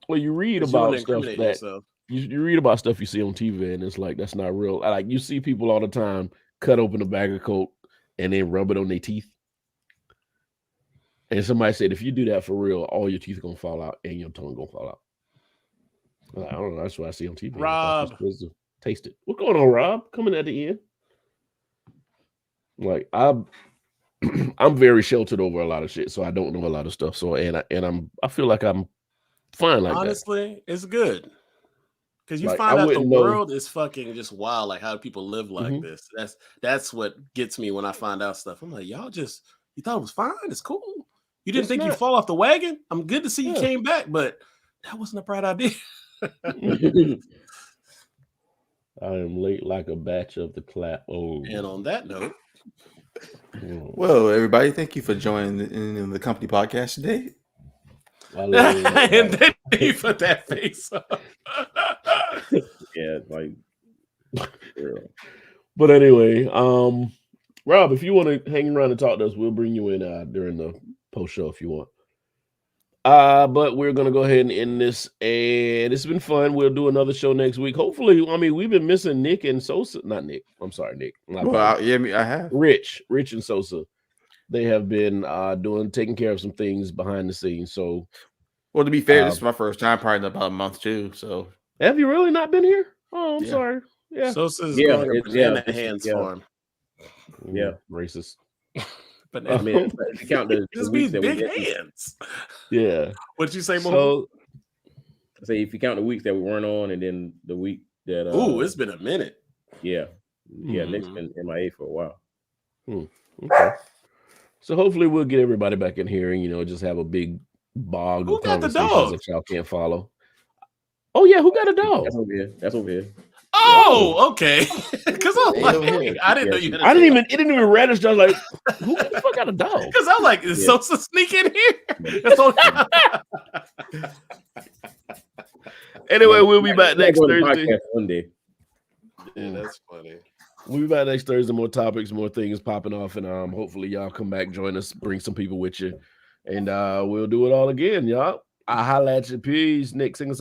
Well, you read about stuff that you read about stuff you see on TV, and it's like that's not real. Like you see people all the time cut open a bag of coke and then rub it on their teeth. And somebody said if you do that for real, all your teeth are gonna fall out and your tongue gonna fall out. I don't know. That's what I see on TV. Rob. Taste it. What's going on, Rob? Coming at the end. Like I'm very sheltered over a lot of shit, so I don't know a lot of stuff. So I feel like I'm fine like honestly, it's good. Because you find out the world is fucking just wild, like how people live like this. That's what gets me when I find out stuff. I'm like, you thought it was fine, it's cool. You didn't think you'd fall off the wagon? I'm good to see you came back, but that wasn't a bright idea. I am late like a batch of the clap. Oh, and on that note, well, everybody, thank you for joining in the company podcast today. I love He put that face up. Yeah, like. But anyway, Rob, if you want to hang around and talk to us, we'll bring you in during the post show if you want. But we're gonna go ahead and end this, and it's been fun. We'll do another show next week. Hopefully, I mean, we've been missing Nick and Sosa. Not Nick. I'm sorry, Nick. Well, I have. Rich and Sosa. They have been taking care of some things behind the scenes. So, well, to be fair, this is my first time, probably in about a month too. So, have you really not been here? Oh, I'm sorry. Yeah. Sosa's going to banana hands for him. Yeah, racist. But I mean, if you count the just weeks be that big we hands. Yeah. What'd you say, Mo? So, I say if you count the weeks that we weren't on, and then the week that it's been a minute. Yeah, Nick's been MIA for a while. Okay. So hopefully we'll get everybody back in here and just have a big bog of conversations that y'all can't follow. Oh yeah, who got a dog? That's over here. Oh, okay. Because I was like, I didn't know you had a dog. It didn't even register. I was like, who the fuck got a dog? Because I was like, is Sosa sneak in here? That's all. Anyway, we'll be back next Thursday. One day. Yeah, that's funny. We'll be back next Thursday. More topics, more things popping off, and hopefully y'all come back, join us, bring some people with you, and we'll do it all again, y'all. I holla at you. Peace. Nick, sing us.